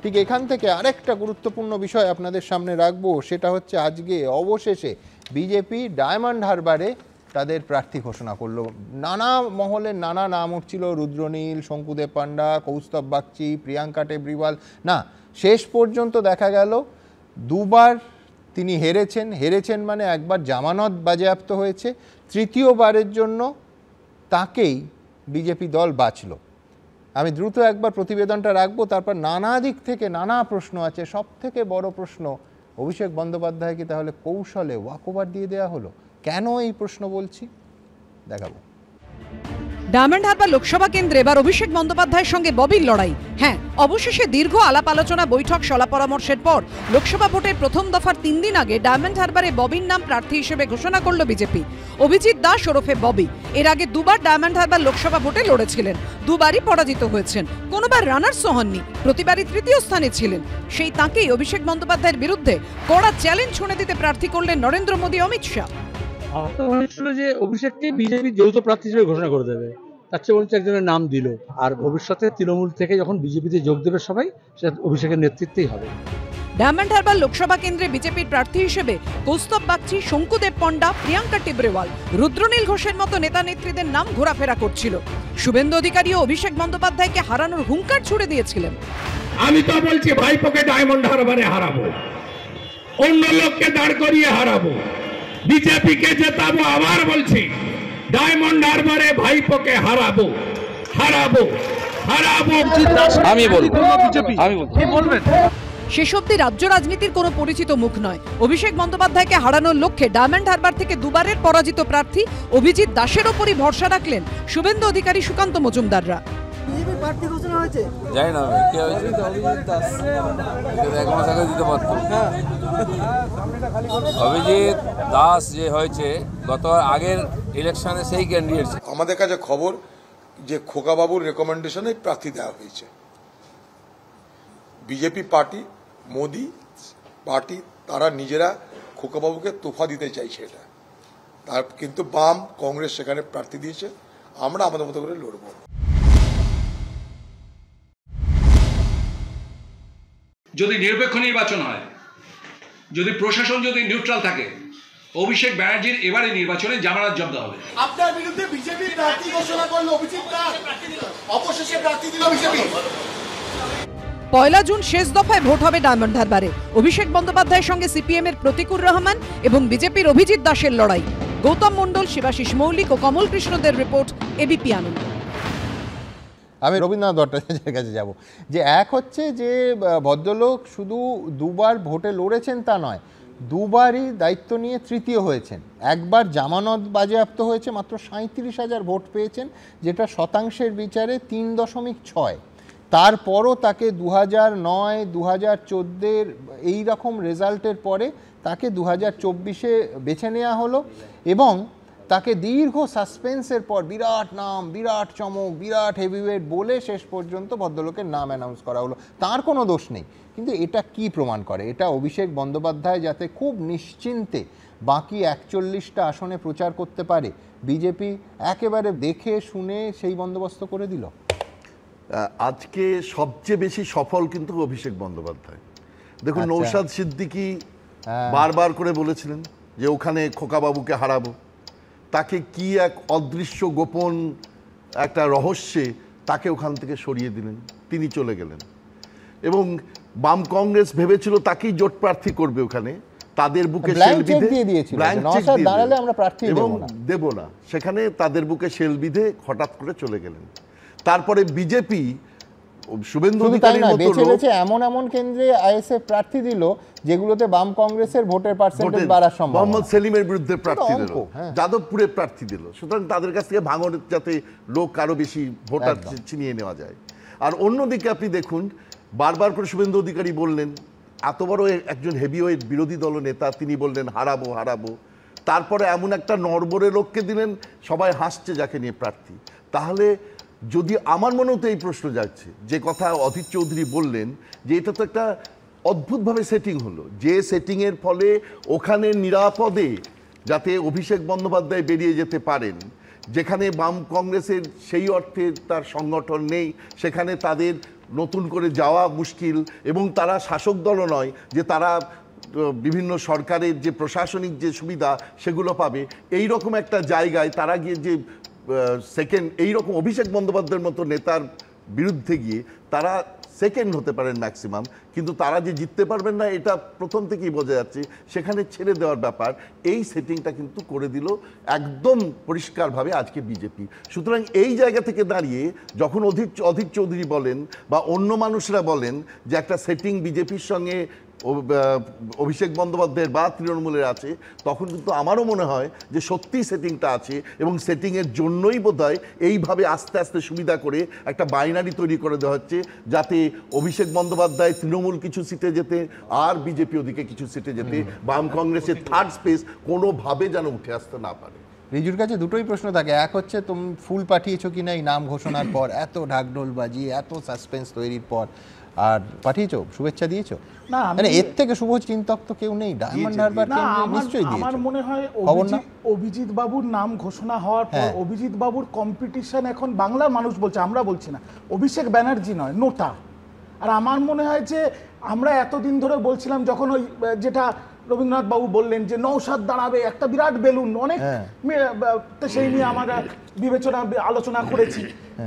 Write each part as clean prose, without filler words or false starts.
ঠিক এখান থেকে আরেকটা গুরুত্বপূর্ণ বিষয় আপনাদের সামনে রাখবো, সেটা হচ্ছে আজকে অবশেষে বিজেপি ডায়মন্ড হারবারে তাদের প্রার্থী ঘোষণা করলো। নানা মহলের নানা নাম উঠছিল, রুদ্রনীল, শঙ্কুদেব পান্ডা, কৌস্তব বাগচি, প্রিয়াঙ্কা টেবরিওয়াল। না, শেষ পর্যন্ত দেখা গেল দুবার তিনি হেরেছেন মানে একবার জামানত বাজেয়াপ্ত হয়েছে, তৃতীয়বারের জন্য তাকেই বিজেপি দল বাঁচল। আমি দ্রুত একবার প্রতিবেদনটা রাখবো, তারপর নানা দিক থেকে নানা প্রশ্ন আছে। সব থেকে বড় প্রশ্ন, অভিষেক বন্দ্যোপাধ্যায়কে তাহলে কৌশলে ওয়াকওভার দিয়ে দেওয়া হলো। কেন এই প্রশ্ন বলছি দেখাবো। ডায়মন্ড হারবার লোকসভা কেন্দ্রে এবার অভিষেক বন্দ্যোপাধ্যায়ের সঙ্গে ববির লড়াই। হ্যাঁ, অবশেষে দীর্ঘ আলাপ আলোচনা, বৈঠক, শলা পরামর্শের পর লোকসভা ভোটের প্রথম দফার 3 দিন আগে ডায়মন্ড হারবারে ববির নাম প্রার্থী হিসেবে ঘোষণা করল বিজেপি। অভিজিৎ দাস ওরফে ববি এর আগে দুবার ডায়মন্ড হারবার লোকসভা ভোটে লড়েছিলেন, দুবারই পরাজিত হয়েছেন, কোনোবার রানার্সও হননি, প্রতিবারই তৃতীয় স্থানে ছিলেন। সেই তাঁকেই অভিষেক বন্দ্যোপাধ্যায়ের বিরুদ্ধে কড়া চ্যালেঞ্জ ছুঁড়ে দিতে প্রার্থী করলেন নরেন্দ্র মোদী, অমিত শাহ। হয়েছিল যে অভিষেককে বিজেপি যৌথ প্রার্থী হিসেবে ঘোষণা করে দেবে, তার চেয়ে বলছে একজনের নাম দিল। আর ভবিষ্যতে তৃণমূল থেকে যখন বিজেপিতে যোগ দেবে সবাই, সেটা অভিষেকের নেতৃত্বেই হবে। ডায়মন্ড হারবার লোকসভা কেন্দ্রে বিজেপির প্রার্থী হিসেবে কৌস্তব বাগচি, শঙ্কুদেব পান্ডা, প্রিয়াঙ্কা টেবরিওয়াল, রুদ্রনীল ঘোষের মতো নেতা নেত্রীদের নাম ঘোরাফেরা করছিল। শুভেন্দু অধিকারী ও অভিষেক বন্দ্যোপাধ্যায়কে হারানোর হুঙ্কার ছুড়ে দিয়েছিলেন। আমি তো বলছি ভাইপোকে ডায়মন্ড হারবারে হারাবো, অন্য লোককে দাঁড় করিয়ে হারাবো, বিজেপিকে জেতাবো। আবার বলছি, ডায়মন্ড হারবারে ভাইপোকে হারাবো, হারাবো, হারাবো। আমি বলবো, কি বলবেন? শেষ অব্দি রাজ্য রাজনীতির কোনো পরিচিত মুখ নয়। অভিষেক বন্দ্যোপাধ্যায়কে হারানোর লক্ষ্যে ডায়মন্ড হারবার থেকে দুবারের পরাজিত প্রার্থী অভিজিৎ দাসের ওপরই ভরসা রাখলেন শুভেন্দু অধিকারী, সুকান্ত মজুমদাররা। জানি না কে হয়েছে, এক মাস আগে দিতে পারতো। অভিজিৎ দাস যে হয়েছে গত আগের ইলেকশনে, সেই ক্যান্ডিডেট। আমাদের কাছে খবর যে খোকাবাবুর রেকমেন্ডেশনে প্রার্থী দেওয়া হয়েছে। বিজেপি পার্টি, মোদি পার্টি, তারা নিজেরা খোকাবাবুকে তোফা দিতে চাইছে এটা। তার কিন্তু বাম, কংগ্রেস সেখানে প্রার্থী দিয়েছে। আমরা আমাদের মতো করে লড়ব। যদি নিরপেক্ষ নির্বাচন হয়, যদি প্রশাসন যদি নিউট্রাল থাকে, অভিষেক ব্যানার্জির এবারে নির্বাচনে জামানত জব্দ হবে। আপনার বিরুদ্ধে বিজেপি প্রার্থী ঘোষণা করলো অভিজিৎ দাস, অবশেষে প্রার্থী দিল বিজেপি। 1 জুন শেষ দফায় ভোট হবে ডায়মন্ড হারবারে। অভিষেক বন্দ্যোপাধ্যায়ের সঙ্গে সিপিএম এর প্রতিকুর রহমান এবং বিজেপির অভিজিৎ দাসের লড়াই। গৌতম মণ্ডল, শিবাশিস মৌলিক ও কমল কৃষ্ণদের রিপোর্ট, এবিপি আনন্দ। আমি রবীন্দ্রনাথ ভট্টাচার্যের কাছে যাব। যে এক হচ্ছে যে ভদ্রলোক শুধু দুবার ভোটে লড়েছেন তা নয়, দুবারই দায়িত্ব নিয়ে তৃতীয় হয়েছেন। একবার জামানত বাজেয়াপ্ত হয়েছে, মাত্র 37,000 ভোট পেয়েছেন, যেটা শতাংশের বিচারে 3.6। তারপরও তাকে 2009, 2014 এই রকম রেজাল্টের পরে তাকে 2024-এ বেছে নেওয়া হলো এবং তাকে দীর্ঘ সাসপেন্সের পর বিরাট নাম, বিরাট চমক, বিরাট হেভিওয়েট বলে শেষ পর্যন্ত ভদ্রলোকের নাম অ্যানাউন্স করা হলো। তার কোনো দোষ নেই, কিন্তু এটা কি প্রমাণ করে? এটা অভিষেক বন্দ্যোপাধ্যায় যাতে খুব নিশ্চিন্তে বাকি 41টা আসনে প্রচার করতে পারে, বিজেপি একেবারে দেখে শুনে সেই বন্দোবস্ত করে দিল। আজকে সবচেয়ে বেশি সফল কিন্তু অভিষেক বন্দ্যোপাধ্যায়। দেখুন, নৌশাদ সিদ্দিকী বারবার করে বলেছিলেন যে ওখানে খোকাবাবুকে হারাবো। তাকে কি এক অদৃশ্য গোপন একটা রহস্যে তাকে ওখান থেকে সরিয়ে দিলেন, তিনি চলে গেলেন। এবং বাম কংগ্রেস ভেবেছিল তাকেই জোট প্রার্থী করবে, ওখানে তাদের বুকে শেল বিধে এবং দেব না, সেখানে তাদের বুকে শেল বিধে হঠাৎ করে চলে গেলেন। তারপরে বিজেপি শুভেন্দু অধিকারীর মতো লোক এমন এমন কেন্দ্রে আইএসএফ প্রার্থী দিল যেগুলোতে বাম কংগ্রেসের ভোটের পার্সেন্টেজ বাড়ার সম্ভাবনা। মোহাম্মদ সেলিমের বিরুদ্ধে প্রার্থী দিল, যাদবপুরে প্রার্থী দিল। সুতরাং তাদের কাছ থেকে ভাঙনের যাতে লোক আরো বেশি ভোটার ছিনিয়ে নেওয়া যায়। আর অন্যদিকে আপনি দেখুন, বারবার করে শুভেন্দু অধিকারী বললেন, এত বড় একজন হেভিওয়েট বিরোধী দল নেতা, তিনি বললেন হারাবো হারাবো। তারপরে এমন একটা নড়বড়ে লোককে দিলেন, সবাই হাসছে যাকে নিয়ে প্রার্থী। তাহলে যদি আমার মনেও তো এই প্রশ্ন যাচ্ছে, যে কথা অধীর চৌধুরী বললেন যে এটা তো একটা অদ্ভুতভাবে সেটিং হলো, যে সেটিংয়ের ফলে ওখানে নিরাপদে যাতে অভিষেক বন্দ্যোপাধ্যায় বেরিয়ে যেতে পারেন, যেখানে বাম কংগ্রেসের সেই অর্থে তার সংগঠন নেই, সেখানে তাদের নতুন করে যাওয়া মুশকিল, এবং তারা শাসক দলও নয় যে তারা বিভিন্ন সরকারের যে প্রশাসনিক যে সুবিধা সেগুলো পাবে। এই রকম একটা জায়গায় তারা গিয়ে যে সেকেন্ড, এইরকম অভিষেক বন্দ্যোপাধ্যায়ের মতো নেতার বিরুদ্ধে গিয়ে তারা সেকেন্ড হতে পারেন ম্যাক্সিমাম, কিন্তু তারা যে জিততে পারবেন না এটা প্রথম থেকেই বোঝা যাচ্ছে। সেখানে ছেড়ে দেওয়ার ব্যাপার, এই সেটিংটা কিন্তু করে দিল একদম পরিষ্কারভাবে আজকে বিজেপি। সুতরাং এই জায়গা থেকে দাঁড়িয়ে যখন অধীর চৌধুরী বলেন বা অন্য মানুষরা বলেন যে একটা সেটিং বিজেপির সঙ্গে অভিষেক বন্দ্যোপাধ্যায়ের বা তৃণমূলের আছে, তখন কিন্তু আমারও মনে হয় যে সত্যিই সেটিংটা আছে, এবং সেটিংয়ের জন্যই বোধহয় এইভাবে আস্তে আস্তে সুবিধা করে একটা বাইনারি তৈরি করে দেওয়া হচ্ছে, যাতে অভিষেক বন্দ্যোপাধ্যায় তৃণমূল কিছু সিটে যেতে আর বিজেপি ওদিকে কিছু সিটে যেতে, বাম কংগ্রেসের থার্ড স্পেস কোনোভাবে যেন উঠে আসতে না পারে। রিজুর কাছে দুটোই প্রশ্ন থাকে, এক হচ্ছে তুমি ফুল পাঠিয়েছো কিনা এই নাম ঘোষণার পর, এত ঢাকঢোল বাজি, এত সাসপেন্স তৈরির পর, আর পাঠিয়েছো, শুভেচ্ছা দিয়েছো? না, মানে এর থেকে শুভ চিন্তক তো কেউ নেই। ডায়মন্ড হারবার নিশ্চয়ই দিয়েছো। আমার মনে হয় অভিজিৎ বাবুর নাম ঘোষণা হওয়ার পর অভিজিৎ বাবুর কম্পিটিশন এখন বাংলার মানুষ বলছে, আমরা বলছি না, অভিষেক ব্যানার্জি নয়, নোটা। আর আমার মনে হয় যে আমরা এতদিন ধরে বলছিলাম, যখন ওই যেটা রবীন্দ্রনাথ বাবু বললেন যে নৌসাদ দাঁড়াবে, একটা বিরাট বেলুন, অনেক সেই নিয়ে আমরা বিবেচনা আলোচনা করেছি।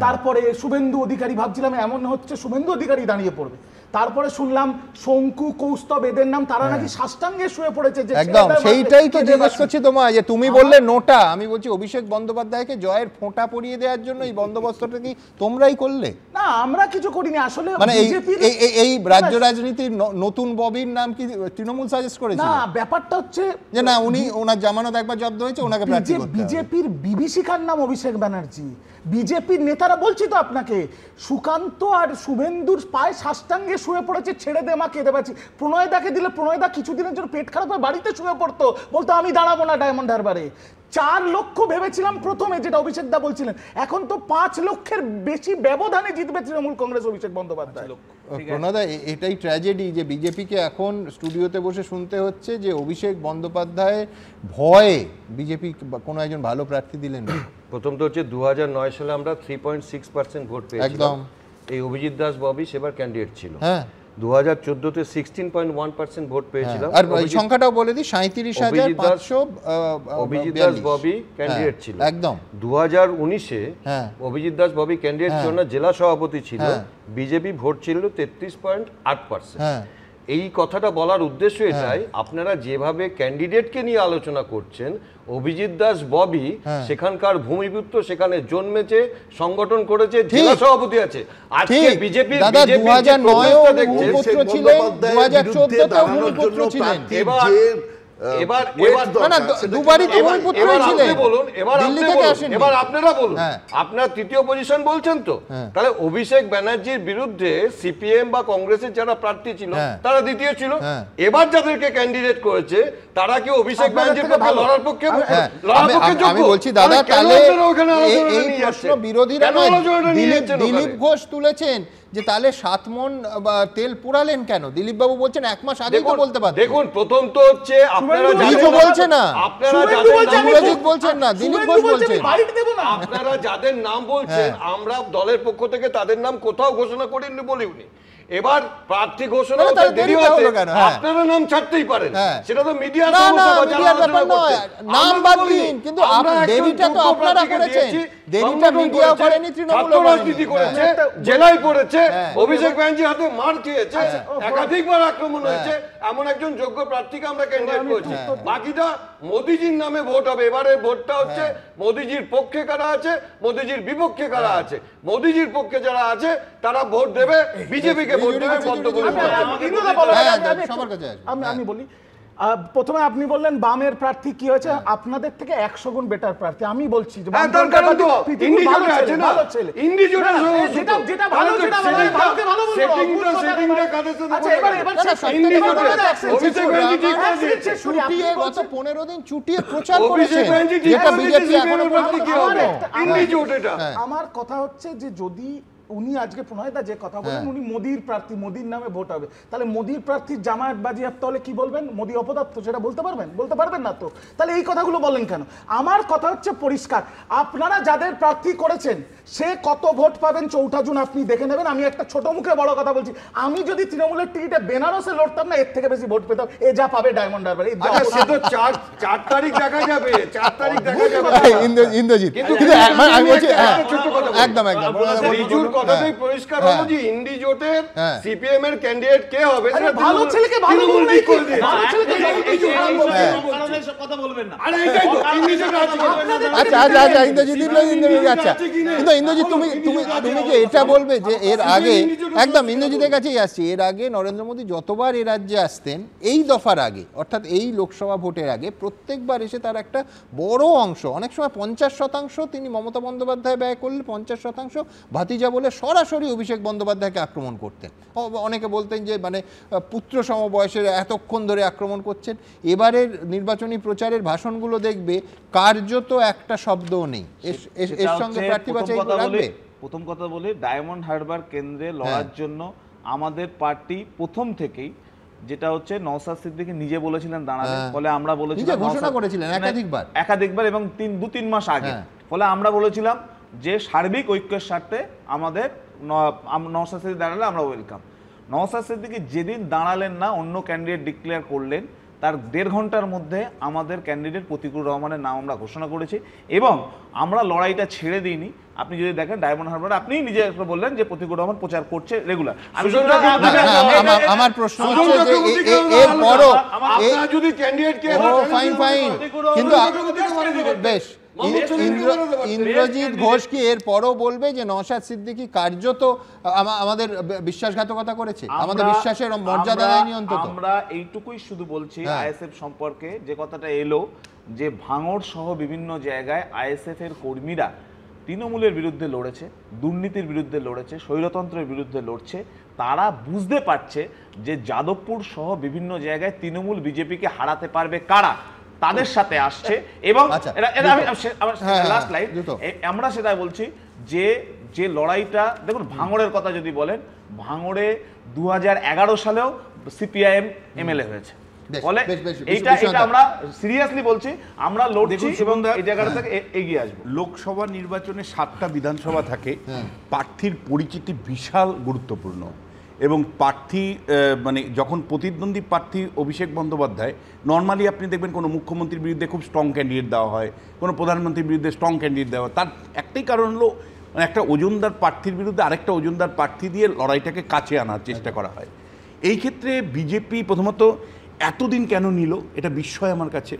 তারপরে শুভেন্দু অধিকারী, ভাবছিলাম এমন হচ্ছে শুভেন্দু অধিকারী দাঁড়িয়ে পড়বে, তারপরে শুনলাম শঙ্কু, কৌস্তব এদের নাম, তারা নাকি সাষ্টাঙ্গে শুয়ে পড়েছে। একদম সেইটাই তো জিজ্ঞেস করছি তোমায়, যে তুমি বললে নোটা, আমি বলছি অভিষেক বন্দ্যোপাধ্যায়কে জয়ের ফোঁটা পরিয়ে দেওয়ার জন্য এই বন্দোবস্তটা কি তোমরাই করলে? না, আমরা কিছু করিনি আসলে। মানে এই রাজ্য রাজনীতির নতুন ববির নাম কি তৃণমূল সাজেস্ট করেছে? না, ব্যাপারটা হচ্ছে যে না, ওনার জামানত একবার জব্দ হয়েছে, ওনাকে প্রার্থী করতে হবে। বিজেপির বিভীষিকার নাম অভিষেক ব্যানার্জি। বিজেপির নেতারা, বলছি তো আপনাকে, সুকান্ত আর শুভেন্দুর পায়ে সাষ্টাঙ্গে শুয়ে পড়েছে, ছেড়ে দে মা, কেঁদে পাচ্ছি। প্রণয়দাকে দিলে প্রণয়দা কিছুদিনের জন্য পেট খারাপ হয়ে বাড়িতে শুয়ে পড়তো, বলতো আমি দাঁড়াবো না ডায়মন্ড হারবারে। 4 লক্ষ ভেবেছিলাম প্রথমে, যেটা অভিষেক দা বলছিলেন, এখন তো 5 লক্ষের বেশি ব্যবধানে জিতবে তৃণমূল কংগ্রেস অভিষেক বন্দ্যোপাধ্যায়। প্রণয়দা, এটাই ট্র্যাজেডি যে বিজেপিকে এখন স্টুডিওতে বসে শুনতে হচ্ছে যে অভিষেক বন্দ্যোপাধ্যায় ভয়ে বিজেপি কোনো একজন ভালো প্রার্থী দিলেন না। প্রথম তো হচ্ছে 2009 সালে আমরা 3.6% ভোট পেয়েছিলাম, এই অভিজিৎ দাস ববি সেবার ক্যান্ডিডেট ছিল। 2014-তে 16.1% ভোট পেয়েছিলাম। আর এই সংখ্যাটাও বলে দিই, 37,500 অভিজিৎ দাস ববি ক্যান্ডিডেট ছিল। একদম 2019-এ অভিজিৎ দাস ববি ক্যান্ডিডেট ছিল না, জেলা সভাপতি ছিল, বিজেপি ভোট ছিল 33.8%। এই কথাটা বলার উদ্দেশ্য এটাই, আপনারা যেভাবে ক্যান্ডিডেটকে নিয়ে আলোচনা করছেন, অভিজিৎ দাস ববি সেখানকার ভূমিপুত্র, সেখানে জন্মেছে, সংগঠন করেছে, জেলা সভাপতি আছে। আজকে বিজেপি 2009 ভূমিপুত্র ছিলেন, 2014 ভূমিপুত্র ছিলেন। এবার দুবারই তো ভূমিপুত্র ছিলেন। এবার আপনারা বলুন, আপনার তৃতীয় পজিশন বলছেন তো, তাহলে অভিষেক ব্যানার্জির বিরুদ্ধে সিপিএম বা কংগ্রেসের যারা প্রার্থী ছিল তারা দ্বিতীয় ছিল। এবার যাদেরকে ক্যান্ডিডেট করেছে তারা কি অভিষেক ব্যানার্জির পক্ষে লড়ার পক্ষে যোগ্য? আমি বলছি দাদা, তাহলে এই প্রশ্ন বিরোধীরা নয়, দিলীপ ঘোষ তুলেছেন যে তাহলে 7 মণ তেল পুরালেন কেন? দিলীপ বাবু বলছেন 1 মাস আগেই তো বলতে পারতেন। দেখুন, প্রথম তো হচ্ছে আপনারা বলছেন না, বলছেন না, দিলীপ ঘোষ বলছেন, আপনারা যাদের নাম বলছেন আমরা দলের পক্ষ থেকে তাদের নাম কোথাও ঘোষণা করিনি, বলিনি। এবার প্রার্থী ঘোষণা হতে দেরি হতে আপনারা নাম ছাড়তেই পারেন, সেটা তো মিডিয়া নাম বাদ দিন, কিন্তু দেরিটা তো আপনারা করেছেন, দেরিটা মিডিয়া করেনি, তৃণমূল রাজনীতি করেছে, জেলায় করেছে, অভিষেক ব্যানার্জির হাতে মার খেয়েছে, একাধিকবার আক্রমণ হয়েছে, এমন একজন যোগ্য প্রার্থীকে আমরা ক্যান্ডিডেট করেছি। বাকিটা মোদিজির নামে ভোট হবে। এবারে ভোটটা হচ্ছে মোদিজির পক্ষে কারা আছে, মোদিজির বিপক্ষে কারা আছে। মোদিজির পক্ষে যারা আছে তারা ভোট দেবে, বিজেপিকে ভোট দেবে। আমি বলি, প্রথমে আপনি বললেন বামের প্রার্থী কি হয়েছে, আপনাদের থেকে 100 গুণ বেটার প্রার্থী। আমি বলছি যে আমার কথা হচ্ছে যে যদি উনি আজকে প্রণয়দা যে কথা বলেন উনি মোদির প্রার্থী, মোদির নামে ভোট হবে, তাহলে মোদির প্রার্থীর জামায়াত বাজেয়াপ্ত হলে কি বলবেন? মোদি অপদার্থ, সেটা বলতে পারবেন? বলতে পারবেন না তো, তাহলে এই কথাগুলো বলেন কেন? আমার কথা হচ্ছে পরিষ্কার, আপনারা যাদের প্রার্থী করেছেন সে কত ভোট পাবেন 4 জুন আপনি দেখে নেবেন। আমি একটা ছোট মুখে বড় কথা বলছি, আমি যদি তৃণমূলের টিকিটে বেনারসে লড়তাম না, এর থেকে বেশি ভোট পেতাম এ যা পাবে ডায়মন্ড হারবার। সে তো 4 তারিখ দেখা যাবে, 4 তারিখ দেখা যাবে। ইন্দ্রজিৎ কিন্তু আমি বলছি একদম রিজুর কথাটাই পরিষ্কার হলো যে ইন্ডি জোটের সিপিএম এর ক্যান্ডিডেট কে হবে, সেটা ভালো ছেলেকে ভালো বলবেন, ভালো ছেলেকে কথা বলবেন না। আরে এইটাই তো ইন্ডি জোট আছে। আচ্ছা ইন্দ্রজিৎ আচ্ছা, কিন্তু ইন্দ্রজিৎ তুমি যে এটা বলবে যে এর আগে একদম ইন্দ্রজিতের কাছেই আসছি, এর আগে নরেন্দ্র মোদী যতবার এই রাজ্যে আসতেন এই দফার আগে অর্থাৎ এই লোকসভা ভোটের আগে প্রত্যেকবার এসে তার একটা বড় অংশ, অনেক সময় 50% তিনি মমতা বন্দ্যোপাধ্যায় ব্যয় করলে 50% ভাতিজা বলে সরাসরি অভিষেক বন্দ্যোপাধ্যায়কে আক্রমণ করতেন। অনেকে বলতেন যে মানে পুত্র সমবয়সের এতক্ষণ ধরে আক্রমণ করছেন। এবারের নির্বাচনী প্রচারের ভাষণগুলো দেখবে কার্যত একটা শব্দও নেই এর সঙ্গে প্রার্থী রাখবে। প্রথম কথা বলি, ডায়মন্ড হারবার কেন্দ্রে লড়ার জন্য আমাদের পার্টি প্রথম থেকেই যেটা হচ্ছে নওশাদ সিদ্দিকী নিজে বলেছিলেন দাঁড়াবেন, ফলে আমরা বলেছিলাম, ঘোষণা করেছিলেন একাধিকবার এবং 2-3 মাস আগে, ফলে আমরা বলেছিলাম যে সার্বিক ঐক্যের স্বার্থে আমাদের নওশাদ সিদ্দিকী দাঁড়ালে আমরা ওয়েলকাম। নওশাদ সিদ্দিকী যেদিন দাঁড়ালেন না, অন্য ক্যান্ডিডেট ডিক্লেয়ার করলেন, তার 1.5 ঘন্টার মধ্যে আমাদের ক্যান্ডিডেট প্রতিকুর রহমানের নাম আমরা ঘোষণা করেছি এবং আমরা লড়াইটা ছেড়ে দিইনি। আপনি যদি দেখেন ডায়মন্ড হারবার, আপনি নিজে বললেন যে প্রতিকুর রহমান প্রচার করছে রেগুলার। আমার প্রশ্ন হচ্ছে যে এরপরও যদি ক্যান্ডিডেট কে ফাইন কিন্তু বেশ ইন্দ্রজিৎ ঘোষ কি এরপরও বলবে যে নওশাদ সিদ্দিকী কার্যত আমাদের বিশ্বাসঘাতকতা করেছে, আমাদের বিশ্বাসের মর্যাদা দেয়নি? অন্তত আমরা এইটুকুই শুধু বলছি আইএসএফ সম্পর্কে যে কথাটা এলো যে ভাঙড় সহ বিভিন্ন জায়গায় আইএসএফ এর কর্মীরা তৃণমূলের বিরুদ্ধে লড়েছে, দুর্নীতির বিরুদ্ধে লড়েছে, স্বৈরতন্ত্রের বিরুদ্ধে লড়ছে। তারা বুঝতে পারছে যে যাদবপুর সহ বিভিন্ন জায়গায় তৃণমূল বিজেপিকে হারাতে পারবে কারা, তাদের সাথে আসছে। এবং লাস্ট লাইন, আমরা সেটা বলছি যে লড়াইটা দেখুন, ভাঙড়ের কথা যদি বলেন, ভাঙড়ে 2011 সালেও সিপিআইএম এমএলএ হয়েছে, ফলে এইটা আমরা সিরিয়াসলি বলছি, আমরা লড়ছি এবং এই জায়গাটা থেকে এগিয়ে আসবো। লোকসভা নির্বাচনে 7টা বিধানসভা থাকে, প্রার্থীর পরিচিতি বিশাল গুরুত্বপূর্ণ এবং প্রার্থী মানে যখন প্রতিদ্বন্দ্বী প্রার্থী অভিষেক বন্দ্যোপাধ্যায়, নর্মালি আপনি দেখবেন কোনো মুখ্যমন্ত্রীর বিরুদ্ধে খুব স্ট্রং ক্যান্ডিডেট দেওয়া হয়, কোনো প্রধানমন্ত্রীর বিরুদ্ধে স্ট্রং ক্যান্ডিডেট দেওয়া হয়, তার একটাই কারণ হলো একটা ওজনদার প্রার্থীর বিরুদ্ধে আরেকটা ওজনদার প্রার্থী দিয়ে লড়াইটাকে কাছে আনার চেষ্টা করা হয়। এই ক্ষেত্রে বিজেপি প্রথমত এতদিন কেন নিল, এটা বিস্ময় আমার কাছে।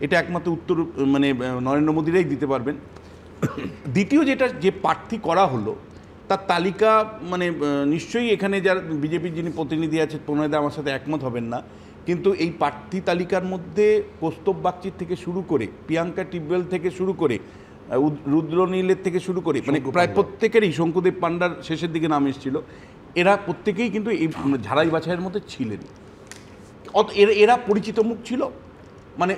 এটা একমাত্র উত্তর মানে নরেন্দ্র মোদীরাই দিতে পারবেন। দ্বিতীয় যেটা যে প্রার্থী করা হলো তার তালিকা মানে নিশ্চয়ই এখানে যারা বিজেপির যিনি প্রতিনিধি আছে প্রণয়দা আমার সাথে একমত হবেন না, কিন্তু এই প্রার্থী তালিকার মধ্যে কৌস্তব বাগচির থেকে শুরু করে প্রিয়াঙ্কা টিব্বেল থেকে শুরু করে রুদ্রনীলের থেকে শুরু করে মানে প্রায় প্রত্যেকেরই, শঙ্কুদেব পান্ডার শেষের দিকে নাম এসেছিল, এরা প্রত্যেকেই কিন্তু এই ঝাড়াই বাছাইয়ের মধ্যে ছিলেন। এরা পরিচিত মুখ ছিল, মানে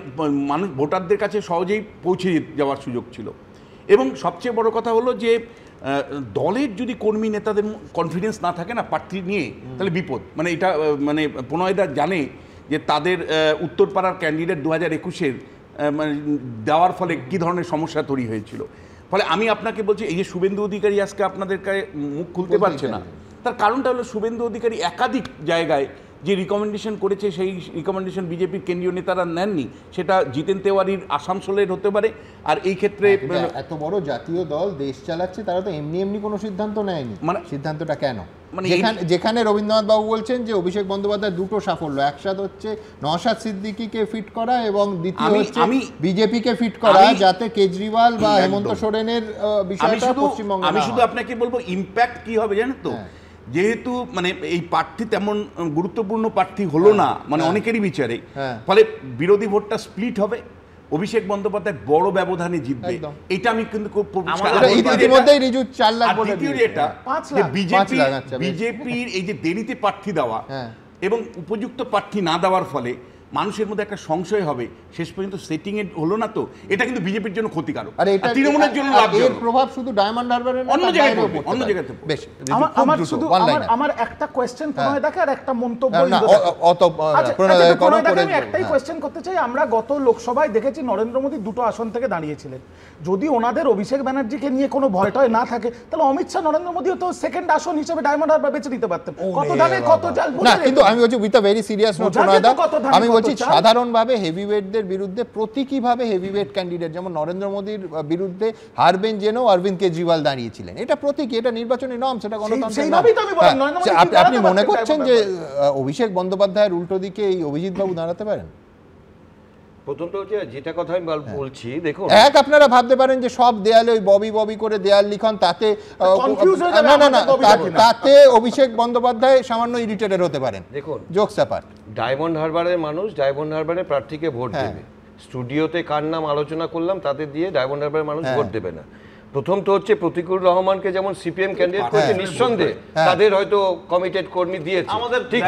মানুষ ভোটারদের কাছে সহজেই পৌঁছে যাওয়ার সুযোগ ছিল। এবং সবচেয়ে বড় কথা হলো যে দলের যদি কর্মী নেতাদের কনফিডেন্স না থাকে না প্রার্থী নিয়ে, তাহলে বিপদ। মানে এটা মানে প্রণয়দা জানে যে তাদের উত্তরপাড়ার ক্যান্ডিডেট 2021-এর মানে দেওয়ার ফলে কী ধরনের সমস্যা তৈরি হয়েছিল। ফলে আমি আপনাকে বলছি, এই যে শুভেন্দু অধিকারী আজকে আপনাদের মুখ খুলতে পারছে না, তার কারণটা হলো শুভেন্দু অধিকারী একাধিক জায়গায় যে রিকমেন্ডেশন করেছে সেই রিকমেন্ডেশন বিজেপির কেন্দ্রীয় নেতারা নেননি। সেটা জিতেন তেওয়ারির আসানসোলের হতে পারে। আর এই ক্ষেত্রে এত বড় জাতীয় দল দেশ চালাচ্ছে, তারা তো এমনি কোনো সিদ্ধান্ত নেয়নি। মানে সিদ্ধান্তটা কেন? মানে যেখানে রবীন্দ্রনাথ বাবু বলছেন যে অভিষেক বন্দ্যোপাধ্যায় দুটো সাফল্য, একসাথে হচ্ছে নওশাদ সিদ্দিকীকে ফিট করা এবং দ্বিতীয় হচ্ছে বিজেপিকে ফিট করা, যাতে কেজরিওয়াল বা হেমন্ত সোরেনের বিষয়টা পশ্চিমবঙ্গে। আমি শুধু আপনাকে বলবো ইম্প্যাক্ট কি হবে জানেন তো, যেহেতু মানে এই প্রার্থী তেমন গুরুত্বপূর্ণ প্রার্থী হলো না মানে অনেকেরই বিচারে, ফলে বিরোধী ভোটটা স্প্লিট হবে, অভিষেক বন্দ্যোপাধ্যায় বড় ব্যবধানে জিতবে। এটা আমি কিন্তু খুব বিজেপির এই যে দেরিতে প্রার্থী দেওয়া এবং উপযুক্ত প্রার্থী না দেওয়ার ফলে মানুষের মধ্যে একটা সংশয় হবে, শেষ পর্যন্ত সেটিং এ হলো না তো, এটা কিন্তু বিজেপির জন্য ক্ষতিকারক, আর এটা তৃণমূলের জন্য লাভজনক। এর প্রভাব শুধু ডায়মন্ড হারবারের না, অন্য জায়গায় পড়বে, অন্য জায়গায় পড়বে। বেশ, আমার একটা কোশ্চেন প্রণয় দাকে আর একটা মন্তব্য আমি একটাই কোশ্চেন করতে চাই। আমরা গত লোকসভায় দেখেছি নরেন্দ্র মোদী দুটো আসন থেকে দাঁড়িয়েছিলেন। যদি ওনাদের অভিষেক ব্যানার্জিকে নিয়ে কোনো ভয়টয় না থাকে, তাহলে অমিত শাহ নরেন্দ্র মোদীও তো সেকেন্ড আসন হিসেবে ডায়মন্ড হারবার বেছে নিতে পারতেন। কত ধানে কত জাল না, কিন্তু আমি বলছি with a very serious note প্রণয়দা, আমি বলছি সাধারণভাবে হেভিওয়েটদের বিরুদ্ধে প্রতীকীভাবে হেভিওয়েট ক্যান্ডিডেট যেমন নরেন্দ্র মোদীর বিরুদ্ধে হারবেন যেন অরবিন্দ কেজরিওয়াল দাঁড়িয়েছিলেন, এটা প্রতীকী, এটা নির্বাচনী নর্ম, সেটা গণতন্ত্রের নর্ম। আপনি মনে করছেন যে অভিষেক বন্দ্যোপাধ্যায়ের উল্টো দিকে এই অভিজিৎ বাবু দাঁড়াতে পারেন? প্রথমত হচ্ছে যেটা কথা আমি বলছি, দেখুন আপনারা ভাবতে পারেন যে সব দেয়ালে ওই ববি ববি করে দেয়াল লিখন, তাতে না তাতে অভিষেক বন্দ্যোপাধ্যায় সামান্য ইরিটেটেড হতে পারেন। দেখুন, জোকস অ্যাপার্ট, ডায়মন্ড হারবারের মানুষ ডায়মন্ড হারবারের প্রার্থীকে ভোট দেবে। স্টুডিওতে কার নাম আলোচনা করলাম তাতে দিয়ে ডায়মন্ড হারবারের মানুষ ভোট দেবে না। প্রথম তো হচ্ছে প্রতিকুল রহমানকে যেমন সিপিএম ক্যান্ডিডেট করেছে, নিঃসন্দেহে তাদের হয়তো কমিটেড কর্মী দিয়েছে, ঠিক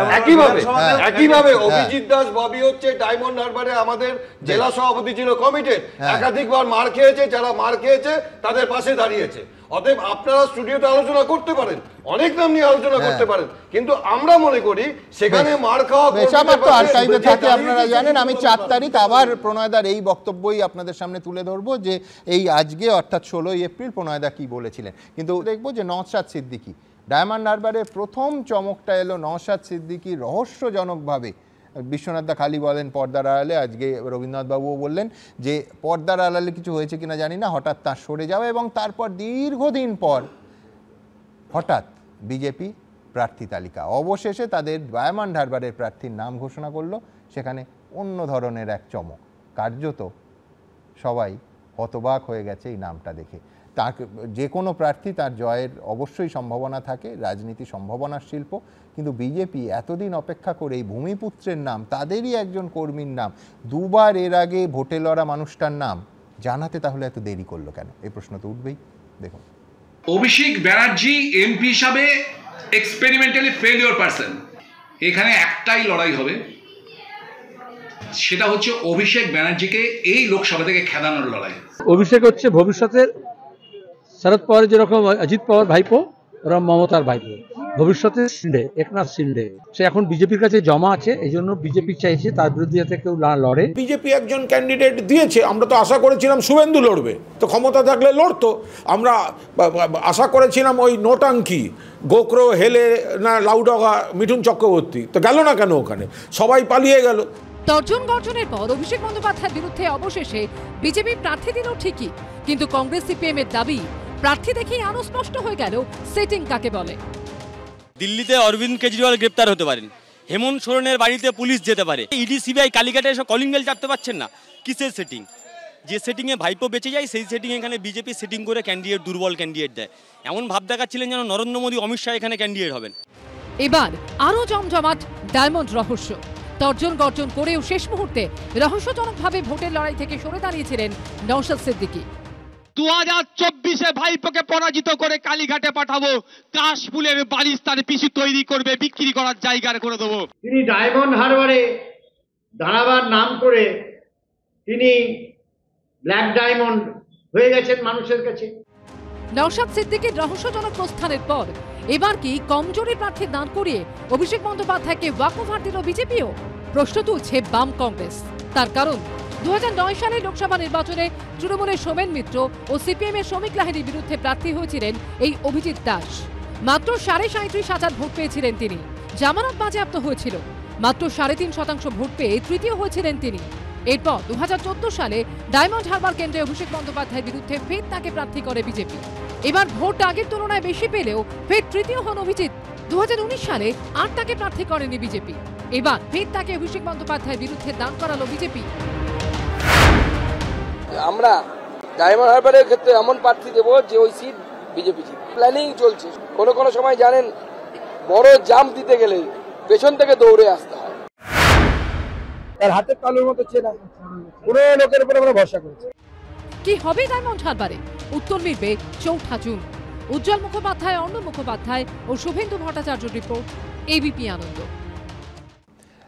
একইভাবে অভিজিৎ দাস ববি হচ্ছে ডায়মন্ড হারবারে আমাদের জেলা সভাপতি ছিল, কমিটেড, একাধিকবার মার খেয়েছে, যারা মার খেয়েছে তাদের পাশে দাঁড়িয়েছে। অতএব আপনারা স্টুডিওতে আলোচনা করতে পারেন, অনেক নাম নিয়ে আলোচনা করতে পারেন, কিন্তু আমরা মনে করি সেখানে মার খাওয়া আর্কাইভে থাকে। আপনারা জানেন আমি 4 তারিখ আবার প্রণয়দার এই বক্তব্যই আপনাদের সামনে তুলে ধরবো, যে এই আজকে অর্থাৎ 16ই এপ্রিল প্রণয়দা কি বলেছিলেন। কিন্তু দেখবো যে নওশাদ সিদ্দিকী, ডায়মন্ড হারবারে প্রথম চমকটা এলো নওশাদ সিদ্দিকী রহস্যজনকভাবে, বিশ্বনাথ দা খালি বলেন পর্দার আড়ালে, আজকে রবীন্দ্রনাথ বাবুও বললেন যে পর্দার আড়ালে কিছু হয়েছে কিনা জানি না, হঠাৎ তার সরে যাওয়া এবং তারপর দীর্ঘদিন পর হঠাৎ বিজেপি প্রার্থী তালিকা, অবশেষে তাদের ডায়মন্ড হারবারের প্রার্থীর নাম ঘোষণা করলো। সেখানে অন্য ধরনের এক চমক, কার্যত সবাই হতবাক হয়ে গেছে এই নামটা দেখে। তা যে কোনো প্রার্থী তার জয়ের অবশ্যই সম্ভাবনা থাকে, রাজনীতি সম্ভাবনার শিল্প, কিন্তু বিজেপি এতদিন অপেক্ষা করে এই ভূমিপুত্রের নাম, তাদেরই একজন কর্মীর নাম, দুবার এর আগে ভোটে লড়া মানুষটার নাম জানাতে তাহলে এত দেরি করলো কেন? এই প্রশ্ন তো উঠবেই। দেখুন, অভিষেক ব্যানার্জি এমপি হিসাবে এক্সপেরিমেন্টালি ফেলিওর পারসন। এখানে একটাই লড়াই হবে, সেটা হচ্ছে অভিষেক ব্যানার্জিকে এই লোকসভা থেকে খেদানোর লড়াই। অভিষেক হচ্ছে ভবিষ্যতের শরদ পাওয়ার যেরকম অজিত পাওয়ার ভাইপো, ওরা মমতার ভাইপো, ভবিষ্যতে শিন্ডে, একনাথ শিন্ডে। সে এখন বিজেপির কাছে জমা আছে, এই জন্য বিজেপি চাইছে তার বিরুদ্ধে যাতে কেউ না লড়ে। বিজেপি একজন ক্যান্ডিডেট দিয়েছে, আমরা তো আশা করেছিলাম শুভেন্দু লড়বে, তো ক্ষমতা থাকলে লড়তো। আমরা আশা করেছিলাম ওই নোটাঙ্কি গোকরো হেলে না লাউডগা মিঠুন চক্রবর্তী, তো গেল না কেন? ওখানে সবাই পালিয়ে গেল। তর্জন গর্জনের পর অভিষেক বন্দ্যোপাধ্যায়ের বিরুদ্ধে অবশেষে বিজেপি প্রার্থী দিল ঠিকই, কিন্তু কংগ্রেস সিপিএম এর দাবি প্রার্থী দেখেই আরো স্পষ্ট হয়ে গেল সেটিং কাকে বলে। দিল্লিতে অরবিন্দ কেজরিওয়াল গ্রেপ্তার হতে পারেন, হেমন্ত সোরেনের বাড়িতে পুলিশ যেতে পারে, ইডি সিবিআই কালীঘাটে এসে কলিং বেল চাপতে পারছেন না। কিসের সেটিং? যে সেটিংয়ে ভাইপো বেঁচে যায় সেই সেটিং এখানে বিজেপি সেটিং করে ক্যান্ডিডেট, দুর্বল ক্যান্ডিডেট দেয়। এমন ভাব দেখাচ্ছিলেন যেন নরেন্দ্র মোদী, অমিত শাহ এখানে ক্যান্ডিডেট হবেন। এবার আরো জমজমাট ডায়মন্ড রহস্য। তর্জন গর্জন করেও শেষ মুহূর্তে রহস্যজনকভাবে ভোটের লড়াই থেকে সরে দাঁড়িয়েছিলেন নওশাদ সিদ্দিকী। 2024-এ ভাইপোকে পরাজিত করে কালীঘাটে পাঠাবো, কাশফুলের বালিশ তার পিছু তৈরি করবে, বিক্রি করার জায়গা করে দেবো। তিনি ডায়মন্ড হারবারে দাঁড়াবার নাম করে তিনি ব্ল্যাক ডায়মন্ড হয়ে গেছেন মানুষের কাছে। নওশাদ সিদ্দিকীর রহস্যজনক প্রস্থানের পর এবার কি কমজোরি প্রার্থী দাঁড় করিয়ে অভিষেক বন্দ্যোপাধ্যায়কে ওয়াকওভার দিল বিজেপিও? প্রশ্ন তুলছে বাম কংগ্রেস। তার কারণ 2009 সালের লোকসভা নির্বাচনে তৃণমূলের সোমেন মিত্র ও সিপিএম এর শ্রমিক লাহিড়ীর বিরুদ্ধে প্রার্থী হয়েছিলেন এই অভিজিৎ দাস। মাত্র 37,500 ভোট পেয়েছিলেন তিনি, জামানত বাজেয়াপ্ত হয়েছিল। মাত্র 3.5% ভোট পেয়ে তৃতীয় হয়েছিলেন তিনি। এরপর 2014 সালে ডায়মন্ড হারবার কেন্দ্রে অভিষেক বন্দ্যোপাধ্যায়ের বিরুদ্ধে ফের তাকে প্রার্থী করে বিজেপি। এবার ভোট আগের তুলনায় বেশি পেলেও ফের তৃতীয় হন অভিজিৎ। 2019 সালে আর তাকে প্রার্থী করেনি বিজেপি। এবার ফের তাকে অভিষেক বন্দ্যোপাধ্যায়ের বিরুদ্ধে দাঁড় করালো বিজেপি। আমরা ডায়মন্ড হারবারের ক্ষেত্রে এমন প্রার্থী দেবো যে ওই সিট বিজেপি জিত। প্ল্যানিং চলছে, কোনো সময় জানেন বড় জাম্প দিতে গেলে পেছন থেকে দৌড়ে আসতে হয়। তার হাতের তালুর মতো চেনা, পুরো লোকের উপরে আমরা ভরসা করেছি। কি হবে ডায়মন্ড হারবারে? উত্তর মিলবে 4 জুন। উজ্জ্বল মুখোপাধ্যায়, অর্ণব মুখোপাধ্যায় ও শুভেন্দু ভট্টাচার্য রিপোর্ট, এবিপি আনন্দ।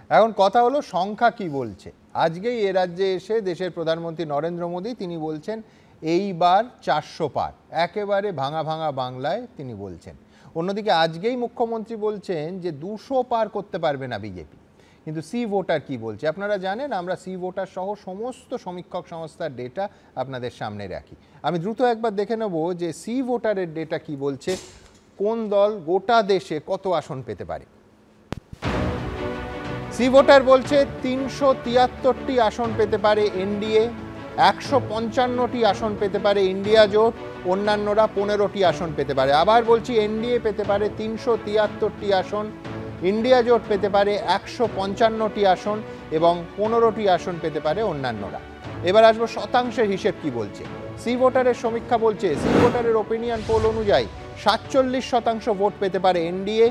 এখন কথা হলো সংখ্যা কি বলছে। আজকেই এ রাজ্যে এসে দেশের প্রধানমন্ত্রী নরেন্দ্র মোদী তিনি বলছেন এইবার 400 পার, একেবারে ভাঙা ভাঙা বাংলায় তিনি বলছেন। অন্যদিকে আজকেই মুখ্যমন্ত্রী বলছেন যে 200 পার করতে পারবে না বিজেপি। কিন্তু সি ভোটার কি বলছে আপনারা জানেন, আমরা সি ভোটার সহ সমস্ত সমীক্ষক সংস্থার ডেটা আপনাদের সামনে রাখি। আমি দ্রুত একবার দেখে নেব যে সি ভোটারের ডেটা কি বলছে, কোন দল গোটা দেশে কত আসন পেতে পারে। সি ভোটার বলছে 373টি আসন পেতে পারে এনডিএ, 155টি আসন পেতে পারে ইন্ডিয়া জোট, অন্যান্যরা 15টি আসন পেতে পারে। আবার বলছি, এনডিএ পেতে পারে 373টি আসন, ইন্ডিয়া জোট পেতে পারে 155টি আসন এবং 15টি আসন পেতে পারে অন্যান্যরা। এবার আসবো শতাংশের হিসেব কি বলছে। সি ভোটারের সমীক্ষা বলছে, সি ভোটারের ওপিনিয়ন পোল অনুযায়ী 47% ভোট পেতে পারে এনডিএ,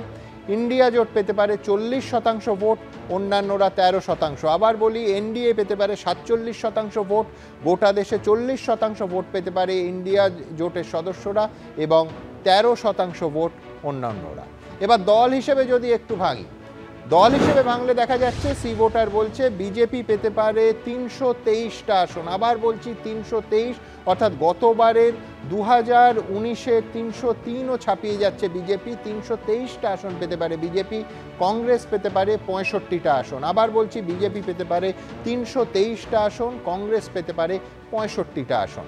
ইন্ডিয়া জোট পেতে পারে 40% ভোট, অন্যান্যরা 13%। আবার বলি, এনডিএ পেতে পারে 47% ভোট, গোটা দেশে 40% ভোট পেতে পারে ইন্ডিয়া জোটের সদস্যরা এবং 13% ভোট অন্যান্যরা। এবার দল হিসেবে যদি একটু ভাঙি, দল হিসেবে ভাঙলে দেখা যাচ্ছে সি ভোটার বলছে বিজেপি পেতে পারে 323টা আসন। আবার বলছি 323, অর্থাৎ গতবারের 2019-এর 303ও ছাপিয়ে যাচ্ছে বিজেপি। 323টা আসন পেতে পারে বিজেপি, কংগ্রেস পেতে পারে 65টা আসন। আবার বলছি, বিজেপি পেতে পারে 323টা আসন, কংগ্রেস পেতে পারে 65টা আসন।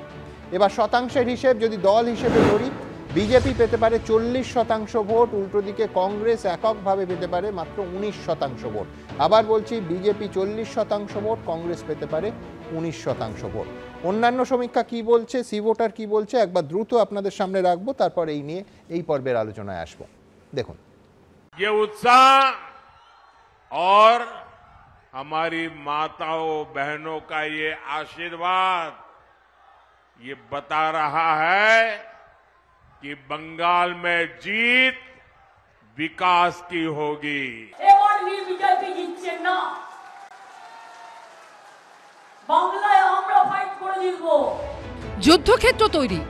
এবার শতাংশের হিসেব যদি দল হিসেবে ধরি, বিজেপি পেতে পারে 40% ভোট, উল্টো দিকে কংগ্রেস এককভাবে পেতে পারে মাত্র 19% ভোট। আবার বলছি, বিজেপি 40% ভোট, কংগ্রেস পেতে পারে 19% ভোট। অন্যান্য সমীক্ষা কি বলছে, সি ভোটার কি বলছে, একবার দ্রুত আপনাদের সামনে রাখবো, তারপর এই নিয়ে এই পর্বের আলোচনায় আসবো। দেখুন, ये उत्साह और हमारी माताओं बहनों का ये आशीर्वाद ये बता रहा है कि बंगाल में जीत विकास की होगी। बीजेपी जीतছে না, বাংলায় আমরা ফাইট করে জিতবো। যুদ্ধক্ষেত্র তৈরি,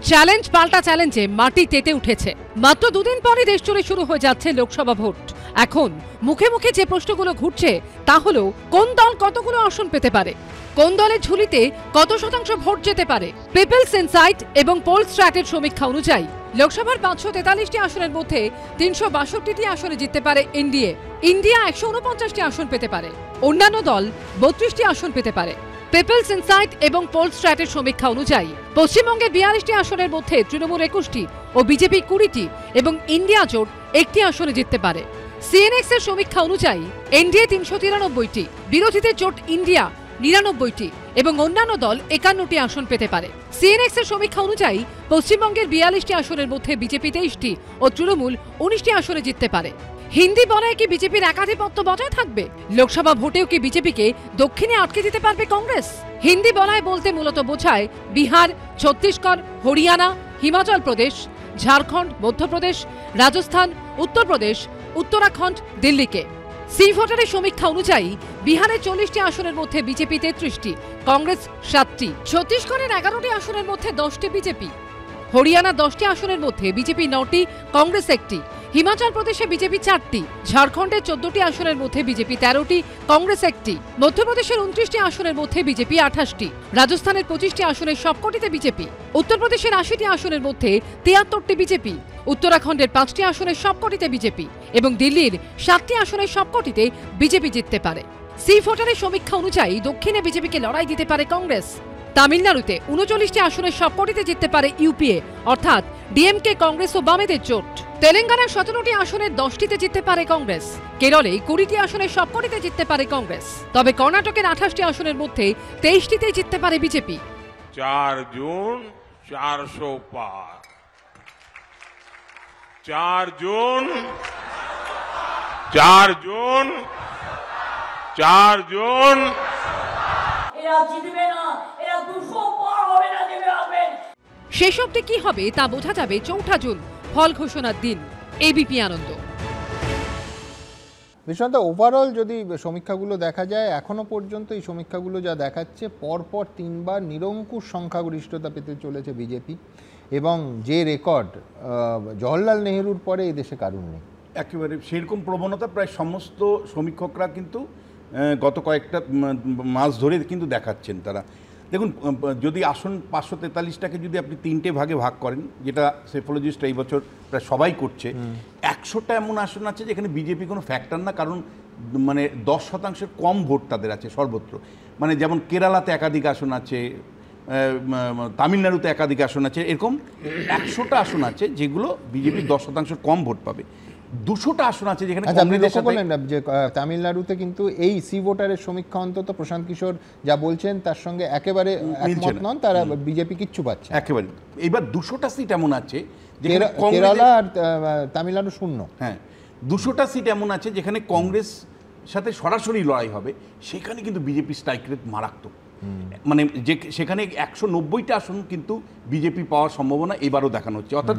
চ্যালেঞ্জ পাল্টা চ্যালেঞ্জে মাটি তেতে উঠেছে। মাত্র দুদিন পরই দেশ জুড়ে শুরু হয়ে যাচ্ছে লোকসভা ভোট। এখন মুখে মুখে যে প্রশ্নগুলো ঘুরছে তা হলো, কোন দল কতগুলো আসন পেতে পারে, কোন দলের ঝুলিতে কত শতাংশ ভোট যেতে পারে। পিপলস ইনসাইট এবং পোল স্ট্র্যাটের সমীক্ষা অনুযায়ী লোকসভার 543টি আসনের মধ্যে 362টি আসনে জিততে পারে এনডিএ, ইন্ডিয়া 149টি আসন পেতে পারে, অন্যান্য দল 32টি আসন পেতে পারে। পিপলস ইনসাইট এবং পোল স্ট্র্যাটের সমীক্ষা অনুযায়ী পশ্চিমবঙ্গের 42টি আসনের মধ্যে তৃণমূল 21টি ও বিজেপি 20টি এবং ইন্ডিয়া জোট 1টি আসনে জিততে পারে। সিএনএক্স এর সমীক্ষা অনুযায়ী এনডিএ 393টি, বিরোধীদের জোট ইন্ডিয়া 99টি এবং অন্যান্য দল 51টি আসন পেতে পারে। সিএনএক্স এর সমীক্ষা অনুযায়ী পশ্চিমবঙ্গের 42টি আসনের মধ্যে বিজেপি 23টি ও তৃণমূল 19টি আসনে জিততে পারে। হিন্দি বলায় কি বিজেপির একাধিপত্য বজায় থাকবে? লোকসভা ভোটেও কি বিজেপিকে দক্ষিণে আটকে দিতে পারবে কংগ্রেস? হিন্দি বলায় বলতে মূলত বোঝায় বিহার, ছত্তিশগড়, হরিয়ানা, হিমাচল প্রদেশ, ঝাড়খণ্ড, মধ্যপ্রদেশ, রাজস্থান, উত্তরপ্রদেশ, উত্তরাখণ্ড, দিল্লিকে। সি ভোটারের সমীক্ষা অনুযায়ী বিহারের 40টি আসনের মধ্যে বিজেপি 33টি, কংগ্রেস 7টি, ছত্তিশগড়ের 11টি আসনের মধ্যে 10টি বিজেপি, হরিয়ানা 10টি আসনের মধ্যে বিজেপি 9টি, কংগ্রেস 1টি, হিমাচল প্রদেশে বিজেপি 4টি, ঝাড়খণ্ডের 14টি আসনের মধ্যে বিজেপি 13টি, কংগ্রেস 1টি, মধ্যপ্রদেশের 29টি আসনের মধ্যে বিজেপি 28টি, রাজস্থানের 25টি আসনের সবকটিতে বিজেপি, উত্তরপ্রদেশের 80টি আসনের মধ্যে 73টি বিজেপি, উত্তরাখণ্ডের 5টি আসনের সবকটিতে বিজেপি এবং দিল্লির 7টি আসনের সবকটিতে বিজেপি জিততে পারে। সি ভোটারের সমীক্ষা অনুযায়ী দক্ষিণে বিজেপিকে লড়াই দিতে পারে কংগ্রেস। তামিলনাড়ুতে 39টি আসনের সবকটিতে জিততে পারে ইউপিএ, অর্থাৎ ডিএমকে, কংগ্রেস ও বামেদের জোট। তেলেঙ্গানার 17টি আসনের 10টিতে জিততে পারে কংগ্রেস। কেরলে 20টি আসনের সবকটিতে জিততে পারে কংগ্রেস। তবে কর্ণাটকের 28টি আসনের মধ্যে 23টিতেই জিততে পারে বিজেপি। 4 জুন 400 পার, 4 জুন 4 জুন 4 জুন এরা জিতবে না, এরা 200 পার হবে না, দেবে হবে। শেষ অবধি কি হবে তা বোঝা যাবে 4 জুন, ফল ঘোষণার দিন। এবিপি আনন্দ। বিশ্বনাথ, ওভারঅল যদি সমীক্ষাগুলো দেখা যায়, এখনো পর্যন্ত এই সমীক্ষাগুলো যা দেখাচ্ছে, পরপর 3বার নিরঙ্কুশ সংখ্যাগরিষ্ঠতা পেতে চলেছে বিজেপি, এবং যে রেকর্ড জওহরলাল নেহরুর পরে এই দেশে কারণ নেই। একেবারে সেরকম প্রবণতা প্রায় সমস্ত সমীক্ষকরা কিন্তু গত কয়েকটা মাস ধরে কিন্তু দেখাচ্ছেন তারা। দেখুন, যদি আসন 543টাকে যদি আপনি 3টে ভাগে ভাগ করেন, যেটা সেফোলজিস্ট এই বছর প্রায় সবাই করছে, 100টা এমন আসন আছে যেখানে বিজেপি কোনো ফ্যাক্টর না, কারণ মানে 10% কম ভোট তাদের আছে সর্বত্র। মানে যেমন কেরালাতে একাধিক আসন আছে, তামিলনাড়ুতে একাধিক আসন আছে, এরকম 100টা আসন আছে যেগুলো বিজেপি 10% কম ভোট পাবে। 200টা আসন আছে যেখানে আপনি লক্ষ্য করলেন যে তামিলনাড়ুতে কিন্তু এই সি ভোটারের সমীক্ষা অন্তত প্রশান্ত কিশোর যা বলছেন তার সঙ্গে একেবারে একমত নন, তারা বিজেপি কিচ্ছু পাচ্ছে একেবারে। এবার 200টা সিট এমন আছে কেরালা আর তামিলনাড়ু শূন্য। হ্যাঁ, 200টা সিট এমন আছে যেখানে কংগ্রেস সাথে সরাসরি লড়াই হবে, সেখানে কিন্তু বিজেপি স্ট্রাইক রেট মারাত্মক। মানে যে সেখানে 190টা আসন কিন্তু বিজেপি পাওয়ার সম্ভাবনা এবারও দেখানো হচ্ছে। অর্থাৎ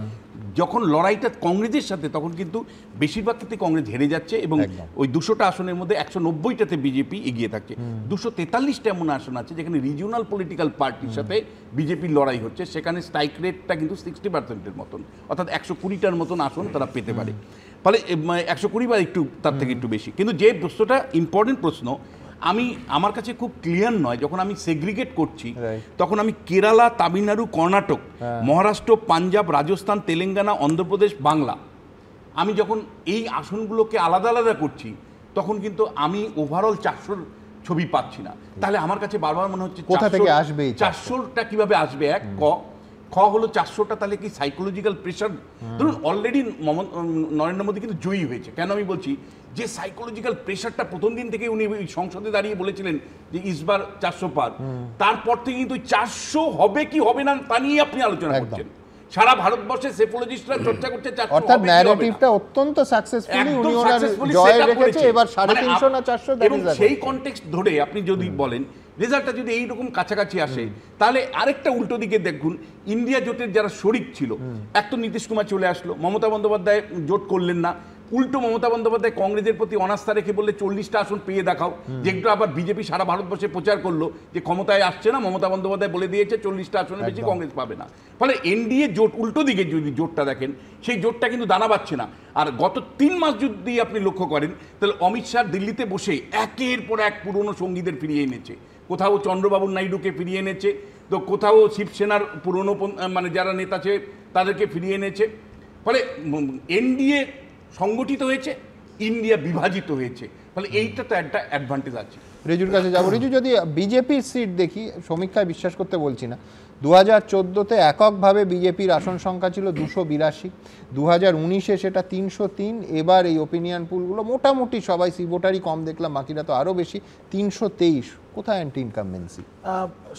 যখন লড়াইটা কংগ্রেসের সাথে, তখন কিন্তু বেশিরভাগ ক্ষেত্রে কংগ্রেস হেরে যাচ্ছে এবং ওই 200টা আসনের মধ্যে 190টাতে বিজেপি এগিয়ে থাকছে। 243টা এমন আসন আছে যেখানে রিজিওনাল পলিটিক্যাল পার্টির সাথে বিজেপির লড়াই হচ্ছে, সেখানে স্ট্রাইক রেটটা কিন্তু 60%-এর মতন, অর্থাৎ 120টার মতন আসন তারা পেতে পারে। ফলে 120 বা একটু তার থেকে একটু বেশি। কিন্তু যে প্রশ্নটা ইম্পর্টেন্ট প্রশ্ন, আমার কাছে খুব ক্লিয়ার নয়, যখন আমি সেগ্রিগেট করছি তখন আমি কেরালা, তামিলনাড়ু, কর্ণাটক, মহারাষ্ট্র, পাঞ্জাব, রাজস্থান, তেলেঙ্গানা, অন্ধ্রপ্রদেশ, বাংলা, আমি যখন এই আসনগুলোকে আলাদা আলাদা করছি তখন কিন্তু আমি ওভারঅল 400 ছবি পাচ্ছি না। তাহলে আমার কাছে বারবার মনে হচ্ছে কোথা থেকে আসবে 400টা কিভাবে আসবে। এক খ হলো 400টা, তাহলে কি সাইকোলজিক্যাল প্রেশার? ধরুন অলরেডি নরেন্দ্র মোদী কিন্তু জয়ী হয়েছে। কেন আমি বলছি, যে সাইকোলজিক্যাল প্রেশারটা প্রথম দিন থেকে উনি সংসদে দাঁড়িয়ে বলেছিলেন যে ইসবার 400 পার, তারপর থেকে কিন্তু 400 হবে কি হবে না তা নিয়ে আপনি আলোচনা করছেন। সারা ভারতবর্ষে সেফোলজিস্টরা চর্চা করছে 400, অর্থাৎ ন্যারেটিভটা অত্যন্ত সাকসেসফুলি উনি ওনার জয় রেখেছে। এবার 350 না 400 এবং সেই কনটেক্সট ধরে আপনি যদি বলেন রেজাল্টটা যদি এইরকম কাছাকাছি আসে, তাহলে আরেকটা উল্টো দিকে দেখুন, ইন্ডিয়া জোটের যারা শরিক ছিল, এক তো নীতিশ কুমার চলে আসলো, মমতা বন্দ্যোপাধ্যায় জোট করলেন না, উল্টো মমতা বন্দ্যোপাধ্যায় কংগ্রেসের প্রতি অনাস্থা রেখে বললে 40টা আসন পেয়ে দেখাও, যেগুলো আবার বিজেপি সারা ভারতবর্ষে প্রচার করলো যে ক্ষমতায় আসছে না, মমতা বন্দ্যোপাধ্যায় বলে দিয়েছে 40টা আসনের বেশি কংগ্রেস পাবে না। ফলে এনডিএ জোট, উল্টো দিকে যদি জোটটা দেখেন, সেই জোটটা কিন্তু দানা পাচ্ছে না। আর গত 3 মাস যদি আপনি লক্ষ্য করেন, তাহলে অমিত শাহ দিল্লিতে বসে একের পর এক পুরনো সঙ্গীদের ফিরিয়ে এনেছে। কোথাও চন্দ্রবাবু নাইডুকে ফিরিয়ে এনেছে, তো কোথাও শিবসেনার পুরনো মানে যারা নেতা আছে তাদেরকে ফিরিয়ে এনেছে। ফলে এনডিএ সংগঠিত হয়েছে, ইন্ডিয়া বিভাজিত হয়েছে। ফলে এইটা তো একটা অ্যাডভান্টেজ আছে। রিজুর কাছে যাবো। রিজু, যদি বিজেপির সিট দেখি, সমীক্ষায় বিশ্বাস করতে বলছি না, 2014-তে এককভাবে বিজেপির আসন সংখ্যা ছিল 282, 2019-এ সেটা 303, এবার এই ওপিনিয়ন পুলগুলো মোটামুটি সবাই সি ভোটারই কম দেখলাম, বাকিরা তো আরও বেশি, 323। কোথায় অ্যান্টি ইনকামবেন্সি?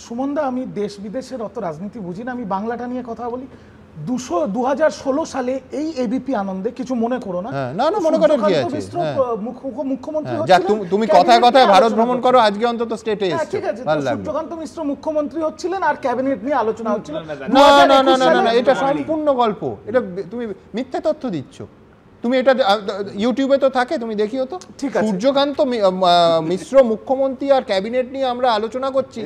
সুমনদা, আমি দেশ বিদেশের অত রাজনীতি বুঝি না, আমি বাংলাটা নিয়ে কথা বলি। 2016 সালে এই এবিপি আনন্দে, কিছু মনে করো না, না মনে করার কি আছে, মুখ্যমন্ত্রী তুমি কথায় কথায় ভারত ভ্রমণ করো, আজকে অন্তত স্টেটে এসেছো, ঠিক আছে, সূর্যকান্ত মিশ্র মুখ্যমন্ত্রী হচ্ছিলেন আর ক্যাবিনেট নিয়ে আলোচনা হচ্ছিল। না, এটা সম্পূর্ণ গল্প, এটা তুমি মিথ্যে তথ্য দিচ্ছ। তুমি এটা ইউটিউবে তো থাকে, তুমি দেখিও তো। ঠিক আছে, সূর্যকান্ত মিশ্র মুখ্যমন্ত্রী আর ক্যাবিনেট নিয়ে আমরা আলোচনা করছি,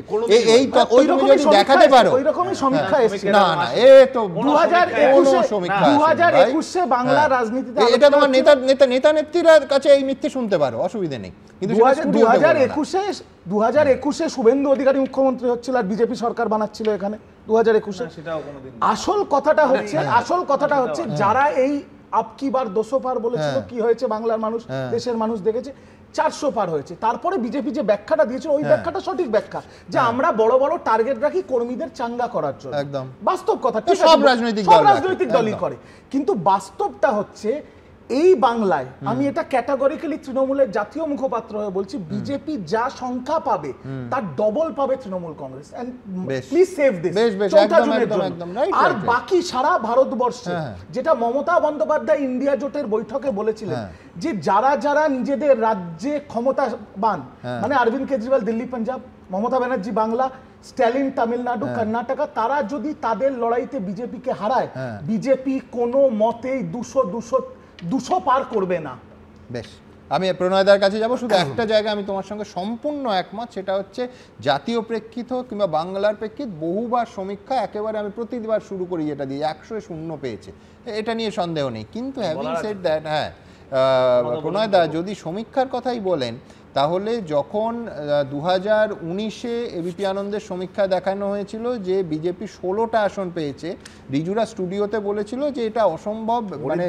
এই তথ্য তুমি যদি দেখাতে পারো। ওইরকমই সমীক্ষা এসেছে। না, এ তো 2021-এ বাংলা রাজনীতিতে এটা তোমার নেতা নেত্রীরা কাছে এই মিথ্যে শুনতে পারো, অসুবিধা নেই। কিন্তু 2021-এ শুভেন্দু অধিকারী মুখ্যমন্ত্রী হচ্ছিল আর বিজেপি সরকার বানাচ্ছিল এখানে 2021-এ। আসল কথাটা হচ্ছে যারা এই আপকি বার 200 পার বলেছিল, কি হয়েছে বাংলার মানুষ, দেশের মানুষ দেখেছে, 400 পার হয়েছে। তারপরে বিজেপি যে ব্যাখ্যাটা দিয়েছিল, ওই ব্যাখ্যাটা সঠিক ব্যাখ্যা, যে আমরা বড় বড় টার্গেট রাখি কর্মীদের চাঙ্গা করার জন্য। একদম বাস্তব কথা, সব রাজনৈতিক দলই করে। কিন্তু বাস্তবটা হচ্ছে এই বাংলায়, আমি এটা ক্যাটাগরিক্যালি তৃণমূলের জাতীয় মুখপাত্র হয়ে বলছি, বিজেপি যা সংখ্যা পাবে তার ডবল পাবে Trinamool Congress. And please save this, আর বাকি সারা ভারতবর্ষে যেটা মমতা বন্দ্যোপাধ্যায় ইন্ডিয়া জোটের বৈঠকে বলেছিলেন, যে যারা যারা নিজেদের রাজ্যে ক্ষমতাবান, মানে অরবিন্দ কেজরিওয়াল দিল্লি পাঞ্জাব, মমতা ব্যানার্জি বাংলা, স্ট্যালিন তামিলনাড়ু, কর্ণাটকা, তারা যদি তাদের লড়াইতে বিজেপিকে হারায়, বিজেপি কোনো মতেই 200 পার করবে না। বেশ, আমি প্রণয়দার কাছে যাব। শুধু একটা জায়গা আমি তোমার সঙ্গে সম্পূর্ণ একমত, সেটা হচ্ছে জাতীয় প্রেক্ষিত কিংবা বাংলার প্রেক্ষিত বহুবার সমীক্ষা একেবারে আমি প্রতিবার শুরু করি যেটা দিয়ে 100-0 পেয়েছে, এটা নিয়ে সন্দেহ নেই। কিন্তু হ্যাভিং সেড দ্যাট, প্রণয় দা যদি সমীক্ষার কথাই বলেন, তাহলে যখন 2019-এ এবিপি আনন্দের সমীক্ষা দেখানো হয়েছিল যে বিজেপি 16টা আসন পেয়েছে, রিজুরা স্টুডিওতে বলেছিল যে এটা অসম্ভব, মানে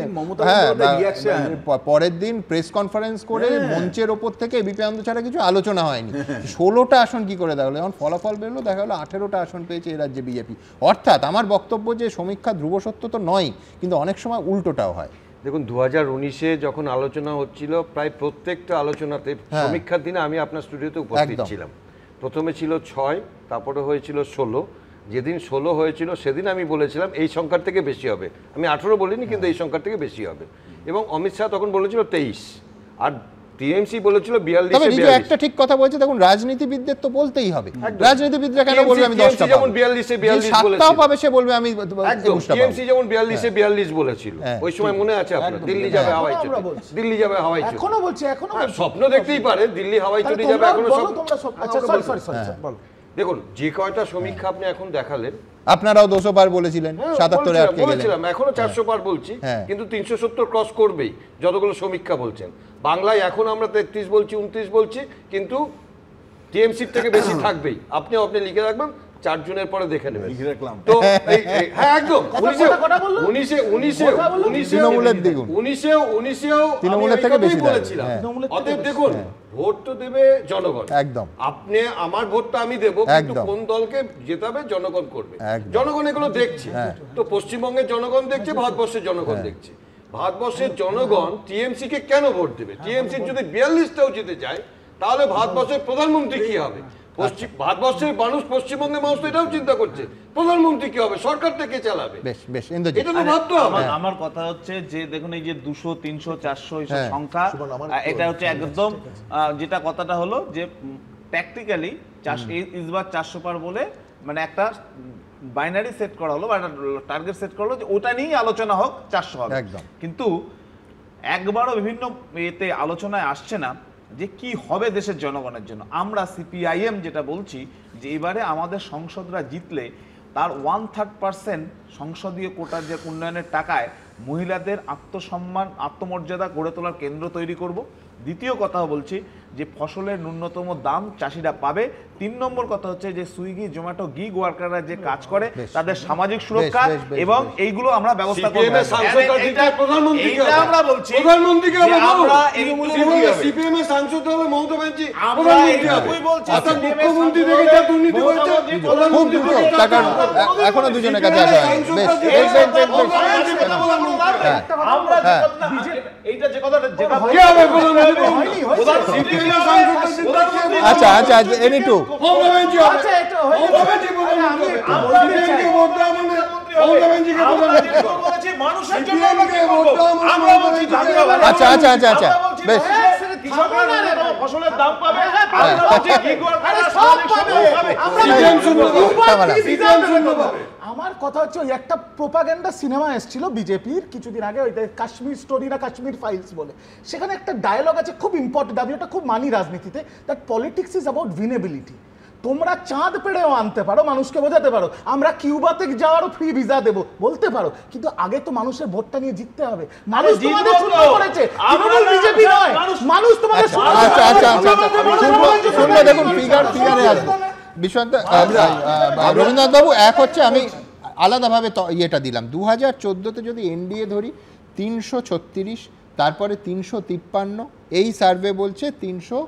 পরের দিন প্রেস কনফারেন্স করে মঞ্চের ওপর থেকে এবিপি আনন্দ ছাড়া কিছু আলোচনা হয়নি। 16টা আসন কি করে দেখা হলো? যখন ফলাফল বেরোলো দেখা হলো 18টা আসন পেয়েছে এই রাজ্যে বিজেপি। অর্থাৎ আমার বক্তব্য যে সমীক্ষা ধ্রুব সত্য তো নয়, কিন্তু অনেক সময় উল্টোটাও হয়। দেখুন 2019-এ যখন আলোচনা হচ্ছিল, প্রায় প্রত্যেকটা আলোচনাতে সমীক্ষার দিনে আমি আপনার স্টুডিওতে উপস্থিত ছিলাম। প্রথমে ছিল 6, তারপরে হয়েছিল 16। যেদিন 16 হয়েছিল সেদিন আমি বলেছিলাম এই সংখ্যার থেকে বেশি হবে। আমি 18 বলিনি, কিন্তু এই সংখ্যার থেকে বেশি হবে। এবং অমিত শাহ তখন বলেছিল 23, আর টিএমসি বলেছিল 42। একটা ঠিক কথা বলছে, দেখুন রাজনীতিবিদদের তো বলতেই হবে, রাজনীতিবিদরা কেন বলবে আমি 10টা পাবো, যেমন 42 7টাও পাবে সে বলবে আমি টিএমসি যেমন 42 বলেছিল ওই সময়, মনে আছে আপনার? দিল্লি যাবে হাওয়াই চটি, দিল্লি যাবে হাওয়াই চটি, এখনো বলছে, এখনো স্বপ্ন দেখতেই পারে দিল্লি হাওয়াই চটি যাবে, এখনো দেখুন যে কয়টা সমীক্ষা আপনি এখন দেখালেন, আপনারাও 200 বার বলেছিলেন, 77-এ আটকে বলেছিলাম, এখনো 400 বার বলছি, কিন্তু 370 ক্রস করবেই যতগুলো সমীক্ষা বলছেন। বাংলায় এখন আমরা 33 বলছি, 29 বলছি, কিন্তু টিএমসির থেকে বেশি থাকবেই। আপনি লিখে রাখবেন, 4 জনের পরে দেখে নেবেন। তো হ্যাঁ একদম 19-এর থেকে বেশি বলেছিলাম। অতএব দেখুন, ভোট তো দেবে জনগণ, একদম। আপনি আমার ভোটটা আমি দেবো, কিন্তু কোন দলকে জেতাবে জনগণ করবে। জনগণ এগুলো দেখছে, তো পশ্চিমবঙ্গের জনগণ দেখছে, ভারতবর্ষের জনগণ দেখছে। ভারতবর্ষের জনগণ টিএমসি কে কেন ভোট দেবে? টিএমসি যদি 42টাও জিতে যায়, তাহলে ভারতবর্ষের প্রধানমন্ত্রী কি হবে? ভারতবর্ষের মানুষ, পশ্চিমবঙ্গের মানুষ তো এটাও চিন্তা করছে প্রধানমন্ত্রী কি হবে, সরকারটা কে চালাবে। এটা তো ভাবতে হবে। আমার কথা হচ্ছে যে দেখুন, এই যে 200, 300, 400 এইসব সংখ্যা, এটা হচ্ছে একদম যেটা কথাটা হলো যে প্র্যাকটিক্যালি ইসবার 400 পার বলে, মানে একটা বাইনারি সেট করা হলো বা একটা টার্গেট সেট করা হলো যে ওটা নিয়েই আলোচনা হোক, 400 হবে। কিন্তু একবারও বিভিন্ন এতে আলোচনায় আসছে না যে কি হবে দেশের জনগণের জন্য। আমরা সিপিআইএম যেটা বলছি যে এবারে আমাদের সংসদরা জিতলে তার 1/3% সংসদীয় কোটার যে উন্নয়নের টাকায় মহিলাদের আত্মসম্মান, আত্মমর্যাদা গড়ে তোলার কেন্দ্র তৈরি করব। দ্বিতীয় কথা বলছি যে ফসলের ন্যূনতম দাম চাষিরা পাবে। 3 নম্বর কথা হচ্ছে যে সুইগি, জোম্যাটো, গিগ ওয়ার্কাররা যে কাজ করে তাদের সামাজিক সুরক্ষা, এবং এইগুলো আমরা ব্যবস্থা করব। আমরা বলছি প্রধানমন্ত্রীকে আমরা সিপিএম এর সাংসদ হলো মমতা ব্যানার্জি, আমরা এইটুকুই বলছি। মুখ্যমন্ত্রী থেকে যা দুর্নীতি হয়েছে, প্রধানমন্ত্রী এখনো দুজনের কাছে আসা হয়। আমরা এইটা যে কথাটা যেটা কি হবে আচ্ছা আচ্ছা এনিটু আচ্ছা আচ্ছা আচ্ছা আচ্ছা বেশ, ফসলের দাম পাবে, আমার কথা হচ্ছে ওই একটা প্রোপাগান্ডা সিনেমা এসেছিল বিজেপির কিছুদিন আগে, ওই কাশ্মীর স্টোরি না কাশ্মীর ফাইলস বলে, সেখানে একটা ডায়লগ আছে খুব ইম্পর্টেন্ট, আমি ওটা খুব মানি রাজনীতিতে, দ্যাট পলিটিক্স ইজ অ্যাবাউট ভিনেবিলিটি। তোমরা চাঁদ পেড়েও আনতে পারো, মানুষকে বোঝাতে পারো, আমরা কিউবাতে যাওয়ারও ফ্রি ভিসা দেবো বলতে পারো, কিন্তু আগে তো মানুষের ভোটটা নিয়ে জিততে হবে। মানুষ তোমাদের শূন্য করেছে, তৃণমূল বিজেপি নয়, মানুষ তোমাদের শূন্য। আচ্ছা আচ্ছা আচ্ছা শুনবো, দেখুন ফিগারে আসবো। বিশ্বন্ত রবীন্দ্রনাথ বাবু, এক হচ্ছে আমি আলাদাভাবে ইয়েটা দিলাম, 2014-তে যদি এনডিএ ধরি 336, তারপরে 353, এই সার্ভে বলছে 300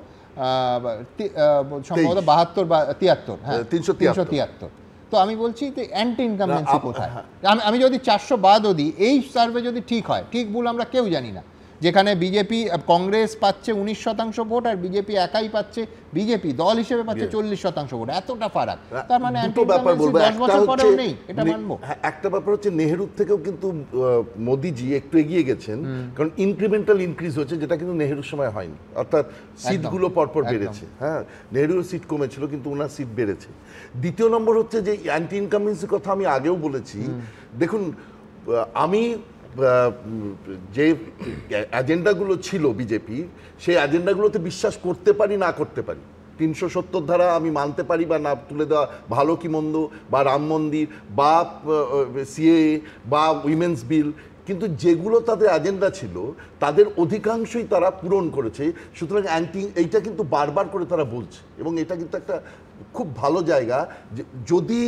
সম্ভবত 72 বা 73, হ্যাঁ 373। তো আমি বলছি যে অ্যান্টি ইনকামবেন্সি কোথায়? আমি যদি 400 বাদও দিই, এই সার্ভে যদি ঠিক হয়, ঠিক ভুল আমরা কেউ জানি না, যেখানে বিজেপি, কংগ্রেস পাচ্ছে 19% ভোট আর বিজেপি একাই পাচ্ছে, বিজেপি দল হিসেবে পাচ্ছে 40% ভোট, এতটা ফারাক। তার মানে দুটো ব্যাপার বলবো, একটা ব্যাপার হচ্ছে নেহেরুর থেকেও কিন্তু মোদিজি একটু এগিয়ে গেছেন, কারণ ইনক্রিমেন্টাল ইনক্রিজ হচ্ছে, যেটা কিন্তু নেহেরুর সময় হয়নি। অর্থাৎ সিটগুলো পরপর বেড়েছে, হ্যাঁ নেহেরুর সিট কমেছিল কিন্তু ওনার সিট বেড়েছে। দ্বিতীয় নম্বর হচ্ছে যে অ্যান্টি ইনকামবেন্সির কথা আমি আগেও বলেছি। দেখুন, আমি যে এজেন্ডাগুলো ছিল বিজেপি, সেই এজেন্ডাগুলোতে বিশ্বাস করতে পারি না করতে পারি। 370 ধারা আমি মানতে পারি বা না তুলে দেওয়া ভালো কি মন্দ, বা রাম মন্দির, বা সিএএ, বা উইমেন্স বিল, কিন্তু যেগুলো তাদের এজেন্ডা ছিল তাদের অধিকাংশই তারা পূরণ করেছে। সুতরাং এইটা কিন্তু বারবার করে তারা বলছে, এবং এটা কিন্তু একটা খুব ভালো জায়গা যে যদি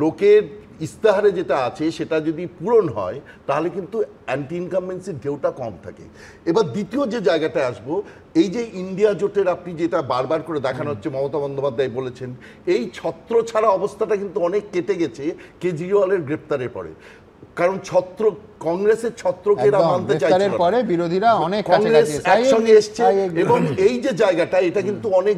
লোকের ইস্তাহারে যেটা আছে সেটা যদি পূরণ হয় তাহলে কিন্তু অ্যান্টি ইনকামবেন্সির ঢেউটা কম থাকে। এবার দ্বিতীয় যে জায়গাটায় আসবো, এই যে ইন্ডিয়া জোটের আপনি যেটা বারবার করে দেখানো হচ্ছে, মমতা বন্দ্যোপাধ্যায় বলেছেন, এই ছত্র ছাড়া অবস্থাটা কিন্তু অনেক কেটে গেছে কেজরিওয়ালের গ্রেপ্তারের পরে। কারণ কংগ্রেসের ছত্রকে এরা মানতে চাইছে পরে বিরোধীরা অনেক কংগ্রেস একসঙ্গে এসছে, এবং এই যে জায়গাটা এটা কিন্তু অনেক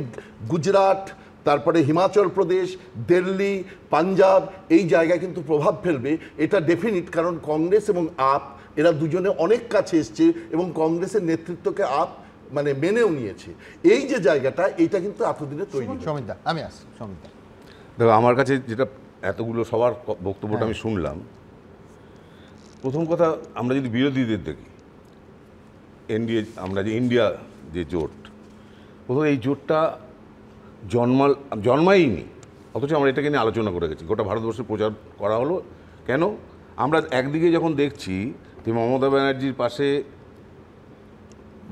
গুজরাট, তারপরে হিমাচল প্রদেশ, দিল্লি, পাঞ্জাব এই জায়গায় কিন্তু প্রভাব ফেলবে, এটা ডেফিনিট। কারণ কংগ্রেস এবং আপ এরা দুজনে অনেক কাছে এসছে এবং কংগ্রেসের নেতৃত্বকে আপ মানে মেনেও নিয়েছে। এই যে জায়গাটা এটা কিন্তু এতদিনে তৈরি। সমিতা, আমি আসছি। সমিতা, দেখো, আমার কাছে যেটা এতগুলো সবার বক্তব্যটা আমি শুনলাম, প্রথম কথা, আমরা যদি বিরোধীদের দেখি, এনডিএ, আমরা যে ইন্ডিয়া যে জোট, প্রথম এই জোটটা জন্মায়নি, অথচ আমরা এটাকে নিয়ে আলোচনা করে গেছি, গোটা ভারতবর্ষে প্রচার করা হলো। কেন? আমরা একদিকে যখন দেখছি যে মমতা ব্যানার্জির পাশে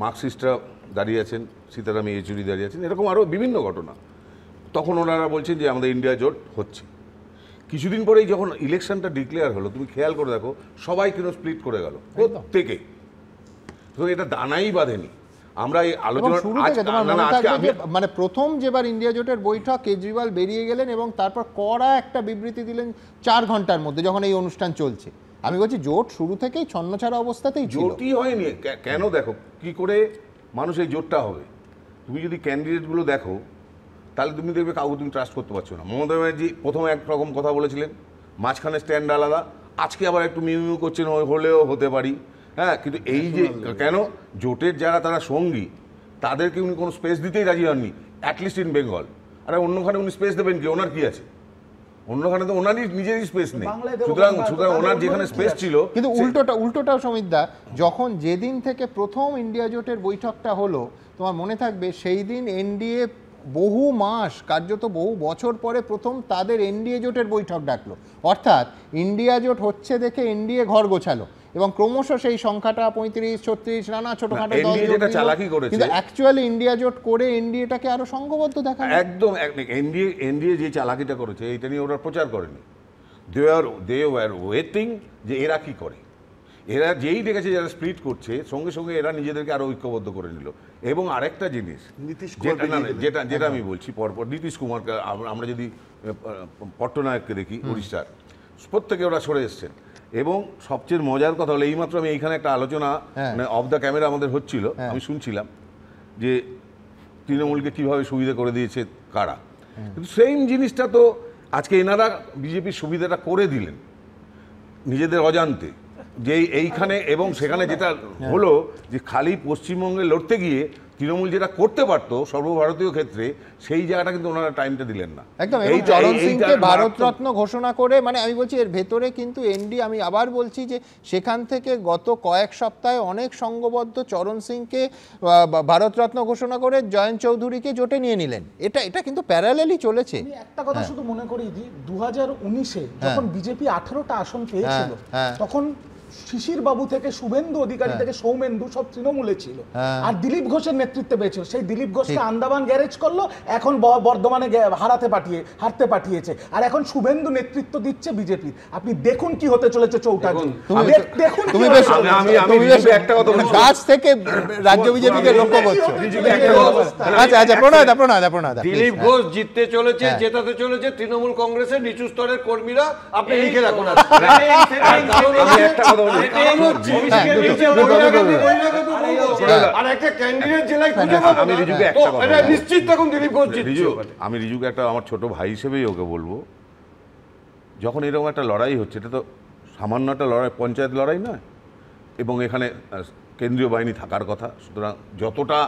মার্কসিস্টরা দাঁড়িয়ে আছেন, সীতারাম ইয়েচুরি দাঁড়িয়ে আছেন, এরকম আরও বিভিন্ন ঘটনা, তখন ওনারা বলছেন যে আমাদের ইন্ডিয়া জোট হচ্ছে। কিছুদিন পরেই যখন ইলেকশনটা ডিক্লেয়ার হলো, তুমি খেয়াল করে দেখো, সবাই কিন্তু স্প্লিট করে গেল, প্রত্যেকে। তো এটা দানাই বাঁধেনি। আমরা এই আলোচনা মানে প্রথম যেবার ইন্ডিয়া জোটের বৈঠক, কেজরিওয়াল বেরিয়ে গেলেন এবং তারপর কড়া একটা বিবৃতি দিলেন 4 ঘন্টার মধ্যে, যখন এই অনুষ্ঠান চলছে। আমি বলছি জোট শুরু থেকেই ছন্নছাড়া অবস্থাতেই ছিল। জোটই হয়নি কেন? দেখো কি করে মানুষ এই জোটটা হবে। তুমি যদি ক্যান্ডিডেটগুলো দেখো তাহলে তুমি দেখবে কাউকে তুমি ট্রাস্ট করতে পারছো না। মমতা ব্যানার্জি প্রথমে একরকম কথা বলেছিলেন, মাঝখানে স্ট্যান্ড আলাদা, আজকে আবার একটু মিউ করছেন, হলেও হতে পারি। হ্যাঁ, কিন্তু এই যে কেন জোটের যারা তারা সঙ্গী, তাদেরকে উনি কোনো স্পেস দিতেই রাজি হননি, অ্যাটলিস্ট ইন বেঙ্গল। আর অন্যখানে উনি স্পেস দেবেন কি? ওনার কি আছে? অন্যখানে তো ওনারই নিজেরই স্পেস নেই। সুতরাং ওনার যেখানে স্পেস ছিল, কিন্তু উল্টোটাও সমিতদা, যখন যেদিন থেকে প্রথম ইন্ডিয়া জোটের বৈঠকটা হলো, তোমার মনে থাকবে সেই দিন এনডিএ বহু মাস, কার্যত বহু বছর পরে প্রথম তাদের এনডিএ জোটের বৈঠক ডাকলো। অর্থাৎ ইন্ডিয়া জোট হচ্ছে দেখে এনডিএ ঘর গোছালো, এবং ক্রমশ সেই সংখ্যাটা 35, 36 নানা ছোটখাটো দল, কিন্তু অ্যাকচুয়ালি ইন্ডিয়া জোট করে এনডিএটাকে আরো সংঘবদ্ধ দেখা। একদম এনডিএ যে চালাকিটা করেছে এটা নিয়ে ওরা প্রচার করেনি। দে ওয়ার ওয়েটিং যে এরা কি করে। এরা যেই দেখেছে যারা স্প্লিট করছে, সঙ্গে সঙ্গে এরা নিজেদেরকে আরো ঐক্যবদ্ধ করে নিল। এবং আরেকটা জিনিস যেটা আমি বলছি পরপর, নীতিশ কুমারকে আমরা যদি পট্টনায়ককে দেখি উড়িষ্যার, প্রত্যেকে ওরা সরে এসছেন। এবং সবচেয়ে মজার কথা হলো, এইমাত্র আমি এইখানে একটা আলোচনা মানে অফ দ্য ক্যামেরা আমাদের হচ্ছিল, আমি শুনছিলাম যে তৃণমূলকে কিভাবে সুবিধা করে দিয়েছে কারা। কিন্তু সেম জিনিসটা তো আজকে এনারা বিজেপির সুবিধাটা করে দিলেন নিজেদের অজান্তে, যে এইখানে এবং সেখানে যেটা হলো যে খালি পশ্চিমবঙ্গে লড়তে গিয়ে তৃণমূল যেটা করতে পারতো সর্বভারতীয় ক্ষেত্রে, সেই জায়গাটা কিন্তু ওনারা টাইমটা দিলেন না। একদম। এই চরণ সিংকে ভারতরত্ন ঘোষণা করে, মানে আমি বলছি এর ভেতরে কিন্তু এনডি, আমি আবার বলছি যে সেখান থেকে গত কয়েক সপ্তাহে অনেক সংঘবদ্ধ চরণ সিংকে ভারতরত্ন ঘোষণা করে জয়ন্ত চৌধুরীকে জোটে নিয়ে নিলেন। এটা কিন্তু প্যারালেলই চলেছে। একটা কথা শুধু মনে করি যে 2019-এ যখন বিজেপি 18টা আসন পেয়েছিল, তখন শিশির বাবু থেকে শুভেন্দু অধিকারী থেকে সৌমেন্দু সব তৃণমূলে ছিল, আর দিলীপ ঘোষের নেতৃত্বে পেয়েছিল। সেই দিলীপ ঘোষকে আন্দামান গ্যারেজ করলো, এখন বর্ধমানে হারতে পাঠিয়েছে, আর এখন শুভেন্দু নেতৃত্ব দিচ্ছে বিজেপি। আপনি দেখুন কি হতে চলেছে চৌটাগি। দেখুন একটা কথা গাছ থেকে রাজ্য বিজেপিকে লক্ষ্য করছে। আচ্ছা প্রণয়, দিলীপ ঘোষ জিততে চলেছে, জেতাতে চলেছে তৃণমূল কংগ্রেসের নিচু স্তরের কর্মীরা। আপনি লিখে রাখুন। আমি রিজুকে একটা আমার ছোট ভাই হিসেবেই ওকে বলবো, যখন এরকম একটা লড়াই হচ্ছে, এটা তো সামান্য একটা লড়াই, পঞ্চায়েত লড়াই নয়, এবং এখানে কেন্দ্রীয় বাহিনী থাকার কথা। সুতরাং যতটা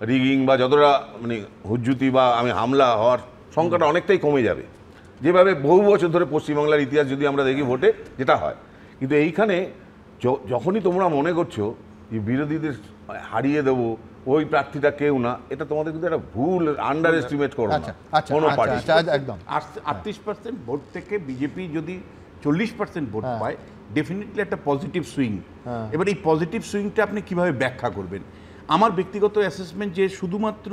রিগিং বা যতটা মানে হুজ্জুতি বা হামলা হওয়ার সংখ্যাটা অনেকটাই কমে যাবে, যেভাবে বহু বছর ধরে পশ্চিমবাংলার ইতিহাস যদি আমরা দেখি ভোটে যেটা হয়। কিন্তু এইখানে যখনই তোমরা মনে করছো যে বিরোধীদের হারিয়ে দেবো, ওই প্রার্থীটা কেউ না, এটা তোমাদের কিন্তু একটা ভুল, আন্ডার এস্টিমেট করো না কোনো পার্টি। একদম 38% ভোট থেকে বিজেপি যদি 40% ভোট পায়, ডেফিনেটলি একটা পজিটিভ সুইং। এবার এই পজিটিভ সুইংটা আপনি কিভাবে ব্যাখ্যা করবেন? আমার ব্যক্তিগত অ্যাসেসমেন্ট যে শুধুমাত্র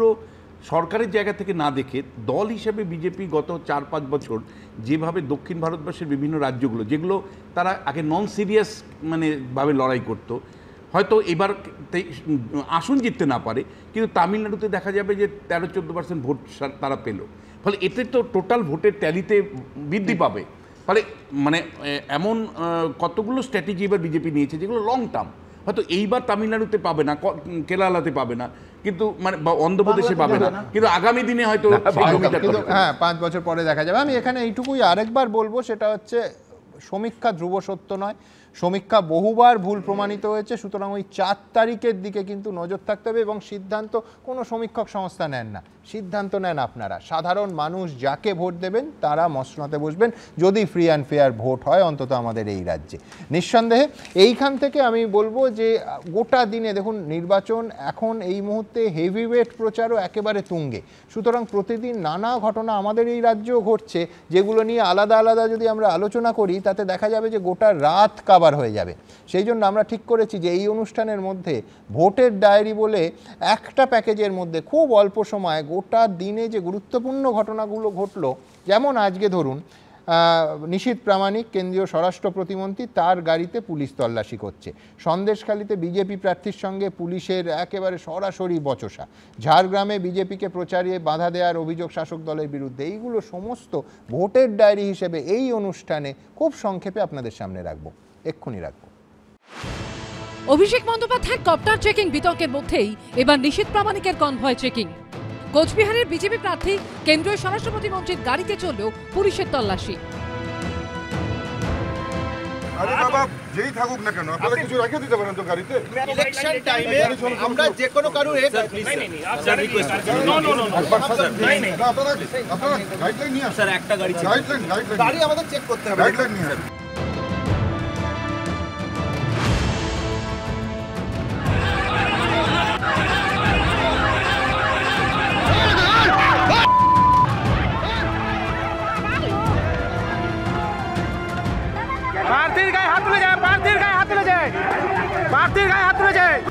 সরকারের জায়গা থেকে না দেখে দল হিসেবে বিজেপি গত 4-5 বছর যেভাবে দক্ষিণ ভারতবর্ষের বিভিন্ন রাজ্যগুলো, যেগুলো তারা আগে নন সিরিয়াস ভাবে লড়াই করত, হয়তো এবার আসন জিততে না পারে, কিন্তু তামিলনাড়ুতে দেখা যাবে যে 13-14% ভোট তারা পেল। ফলে এতে তো টোটাল ভোটের ট্যালিতে বৃদ্ধি পাবে। ফলে এমন কতগুলো স্ট্র্যাটেজি এবার বিজেপি নিয়েছে যেগুলো লং টার্ম, হয়তো এইবার তামিলনাড়ুতে পাবে না, কেরালাতে পাবে না, কিন্তু অন্ধ্রপ্রদেশে পাবে না, কিন্তু আগামী দিনে হয়তো 5 বছর পরে দেখা যাবে। আমি এখানে এইটুকুই আরেকবার বলবো, সেটা হচ্ছে সমীক্ষা ধ্রুব সত্য নয়, সমীক্ষা বহুবার ভুল প্রমাণিত হয়েছে। সুতরাং ওই 4 তারিখের দিকে কিন্তু নজর থাকতে হবে, এবং সিদ্ধান্ত কোনো সমীক্ষক সংস্থা নেন না, সিদ্ধান্ত নেন আপনারা। সাধারণ মানুষ যাকে ভোট দেবেন তারা মসনদে বসবেন, যদি ফ্রি অ্যান্ড ফেয়ার ভোট হয় অন্তত আমাদের এই রাজ্যে। নিঃসন্দেহে এইখান থেকে আমি বলবো যে গোটা দিনে দেখুন, নির্বাচন এখন এই মুহূর্তে হেভিওয়েট প্রচারও একেবারে তুঙ্গে। সুতরাং প্রতিদিন নানা ঘটনা আমাদের এই রাজ্যেও ঘটছে, যেগুলো নিয়ে আলাদা আলাদা যদি আমরা আলোচনা করি তাতে দেখা যাবে যে গোটা রাত কাবার হয়ে যাবে। সেই জন্য আমরা ঠিক করেছি যে এই অনুষ্ঠানের মধ্যে ভোটের ডায়েরি বলে একটা প্যাকেজের মধ্যে খুব অল্প সময় গোটা দিনে যে গুরুত্বপূর্ণ ঘটনাগুলো ঘটলো, যেমন আজকে ধরুন নিশীথ প্রামাণিক কেন্দ্রীয় স্বরাষ্ট্র প্রতিমন্ত্রী, তার গাড়িতে পুলিশ তল্লাশি করছে। সন্দেশখালীতে বিজেপি প্রার্থীর সঙ্গে পুলিশের একেবারে সরাসরি বচসা। ঝাড়গ্রামে বিজেপিকে প্রচারে বাধা দেওয়ার অভিযোগ শাসক দলের বিরুদ্ধে। এইগুলো সমস্ত ভোটের ডায়েরি হিসেবে এই অনুষ্ঠানে খুব সংক্ষেপে আপনাদের সামনে রাখবো, এক্ষুনি রাখবো। অভিষেক বন্দ্যোপাধ্যায়ের কপ্টার চেকিং বিতর্কের মধ্যেই এবার নিশীথ প্রামাণিকের কনভয় চেকিং। কোচবিহারের বিজেপি প্রার্থী কেন্দ্রীয় স্বরাষ্ট্র প্রতিমন্ত্রীর গাড়িতে চললেও পুলিশের তল্লাশি। আরে বাবা, যেই থাকুক না কেন আপনারা কিছু রেখে দিতে পারেন তো গাড়িতে। ইলেকশন টাইমে আমরা যে কোনো কারোর আপনারা গাইডলাইন নিয়ে স্যার একটা গাড়ি গাড়ি আমাদের চেক করতে হবে, গাইডলাইন নিয়ে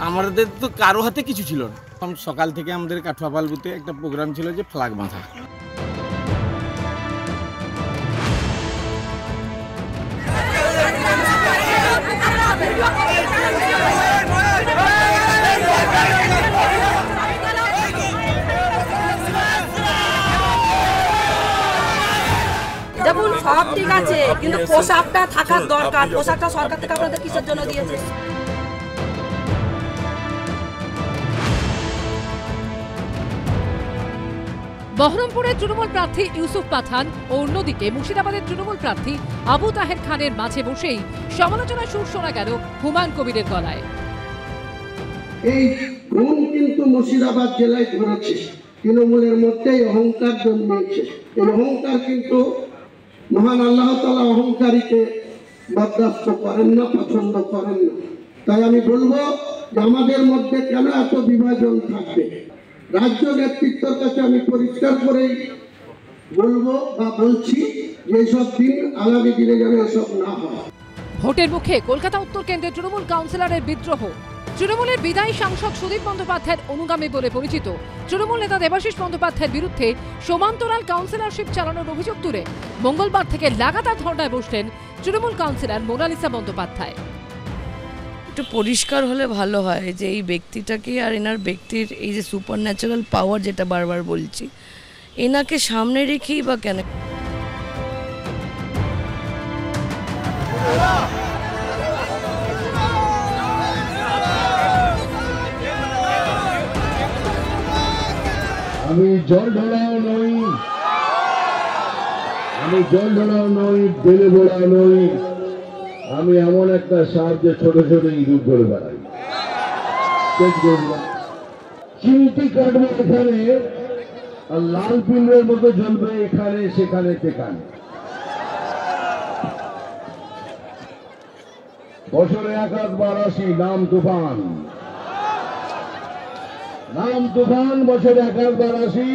আমাদের তো কারো হাতে কিছু ছিল না। সকাল থেকে আমাদের কাঠুয়াপাল বুথে একটা প্রোগ্রাম ছিল যে ফ্ল্যাগ বাঁধা। দেখুন সব ঠিক আছে, কিন্তু পোশাকটা থাকার দরকার। পোশাকটা সরকার থেকে আপনাদের কিসের জন্য দিয়েছে? বহরমপুরের তৃণমূল প্রার্থী ইউসুফ পাঠান ও অন্যদিকে মুর্শিদাবাদের তৃণমূল প্রার্থী আবু তাহের খানের মাঝে বসেই সমালোচনার সুর শোনা গেল হুমায়ুন কবিরের গলায়। এই গুণ কিন্তু মুর্শিদাবাদ জেলায় ধরেছে, তৃণমূলের মধ্যেই অহংকার জন্মেছে। এই অহংকার কিন্তু মহান আল্লাহ তাআলা অহংকারীকে বরদাস্ত করেন না, পছন্দ করেন না। তাই আমি বলবো যে আমাদের মধ্যে কেন এত বিভাজন থাকবে? রাজ্য নেতৃত্বের কাছে আমি পরিষ্কার করেই বলবো বা বলছি যে এসব দিন আগামী দিনে যেন এসব না হয়। ভোটের মুখে কলকাতা উত্তর কেন্দ্রের তৃণমূল কাউন্সিলরের বিদ্রোহ। তৃণমূলের বিদায়ী সাংসদ সুদীপ বন্দ্যোপাধ্যায়ের অনুগামী বলে পরিচিত তৃণমূল নেতা দেবাশিস বন্দ্যোপাধ্যায়ের বিরুদ্ধে সমান্তরাল কাউন্সিলরশিপ চালানোর অভিযোগ তুলে মঙ্গলবার থেকে লাগাতার ধর্নায় বসলেন তৃণমূল কাউন্সিলর মোনালিসা বন্দ্যোপাধ্যায়। একটু পরিষ্কার হলে ভালো হয় যে এই ব্যক্তিটাকে আর এনার ব্যক্তির এই যে সুপার ন্যাচারাল পাওয়ার যেটা বারবার বলছি, এনাকে সামনে রেখেই বা কেন? আমি জল ঢালাও নই, আমি জল ঢালাও নই, বেলে বোড়াও নই, আমি এমন একটা সাপ যে ছোট ছোট ইঁদুর ধরে বেড়াই। চিমটি কাটবে এখানে, আর লাল পিঁপড়ের মতো জ্বলবে এখানে সেখানে সেখানে। বছরে 1-বার আসি, নাম তুফান, নাম তুফান, বছরে 1-বার আসি।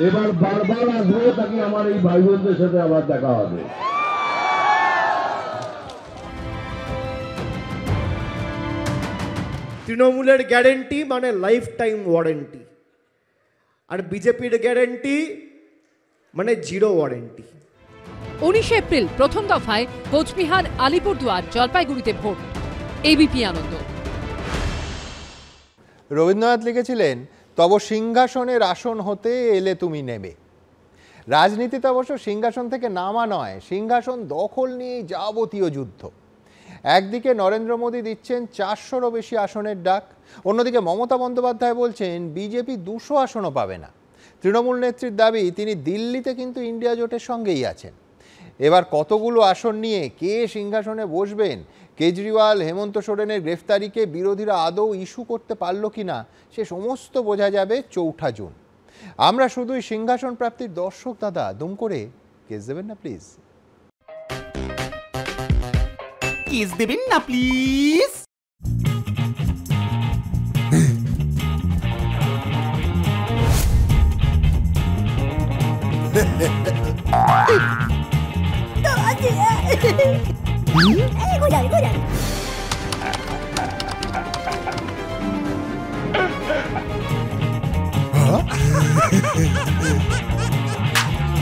এবার বারবার আসবো, তাকে আমার এই ভাই বোনদের সাথে আবার দেখা হবে। তৃণমূলের গ্যারেন্টি মানে লাইফ টাইম ওয়ারেন্টি, আর বিজেপির গ্যারেন্টি মানে জিরো ওয়ারেন্টি। 19 এপ্রিল প্রথম দফায় কোচবিহার, আলিপুরদুয়ার, জলপাইগুড়িতে ভোট। এবিপি আনন্দ। রবীন্দ্রনাথ লিখেছিলেন, তব সিংহাসনের আসন হতে এলে তুমি নেবে। রাজনীতিতে অবশ্য সিংহাসন থেকে নামা নয়, সিংহাসন দখল নিয়েই যাবতীয় যুদ্ধ। একদিকে নরেন্দ্র মোদী দিচ্ছেন 400রও বেশি আসনের ডাক, অন্যদিকে মমতা বন্দ্যোপাধ্যায় বলছেন বিজেপি 200 আসনও পাবে না। তৃণমূল নেত্রীর দাবি তিনি দিল্লিতে কিন্তু ইন্ডিয়া জোটের সঙ্গেই আছেন। এবার কতগুলো আসন নিয়ে কে সিংহাসনে বসবেন, কেজরিওয়াল, হেমন্ত সোরেনের গ্রেফতারিকে বিরোধীরা আদৌ ইস্যু করতে পারল কিনা, সে সমস্ত বোঝা যাবে 4 জুন। আমরা শুধুই সিংহাসন প্রাপ্তির দর্শক দাদা, দুম করে কেস দেবেন না প্লিজ, কেস দেবেন না প্লিজ।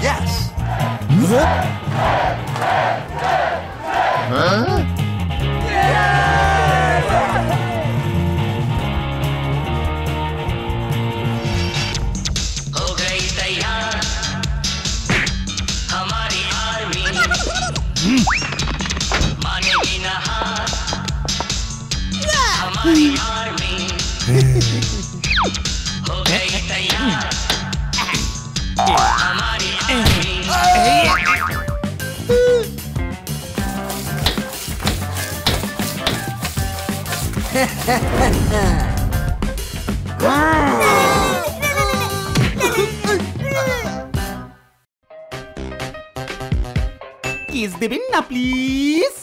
Yes. हो गई तैयार हमारी आर्मी, मानेगी ना हार हमारी आर्मी। हो गई तैयार हमारी आर्मी। কেস দেবেন না প্লিজ।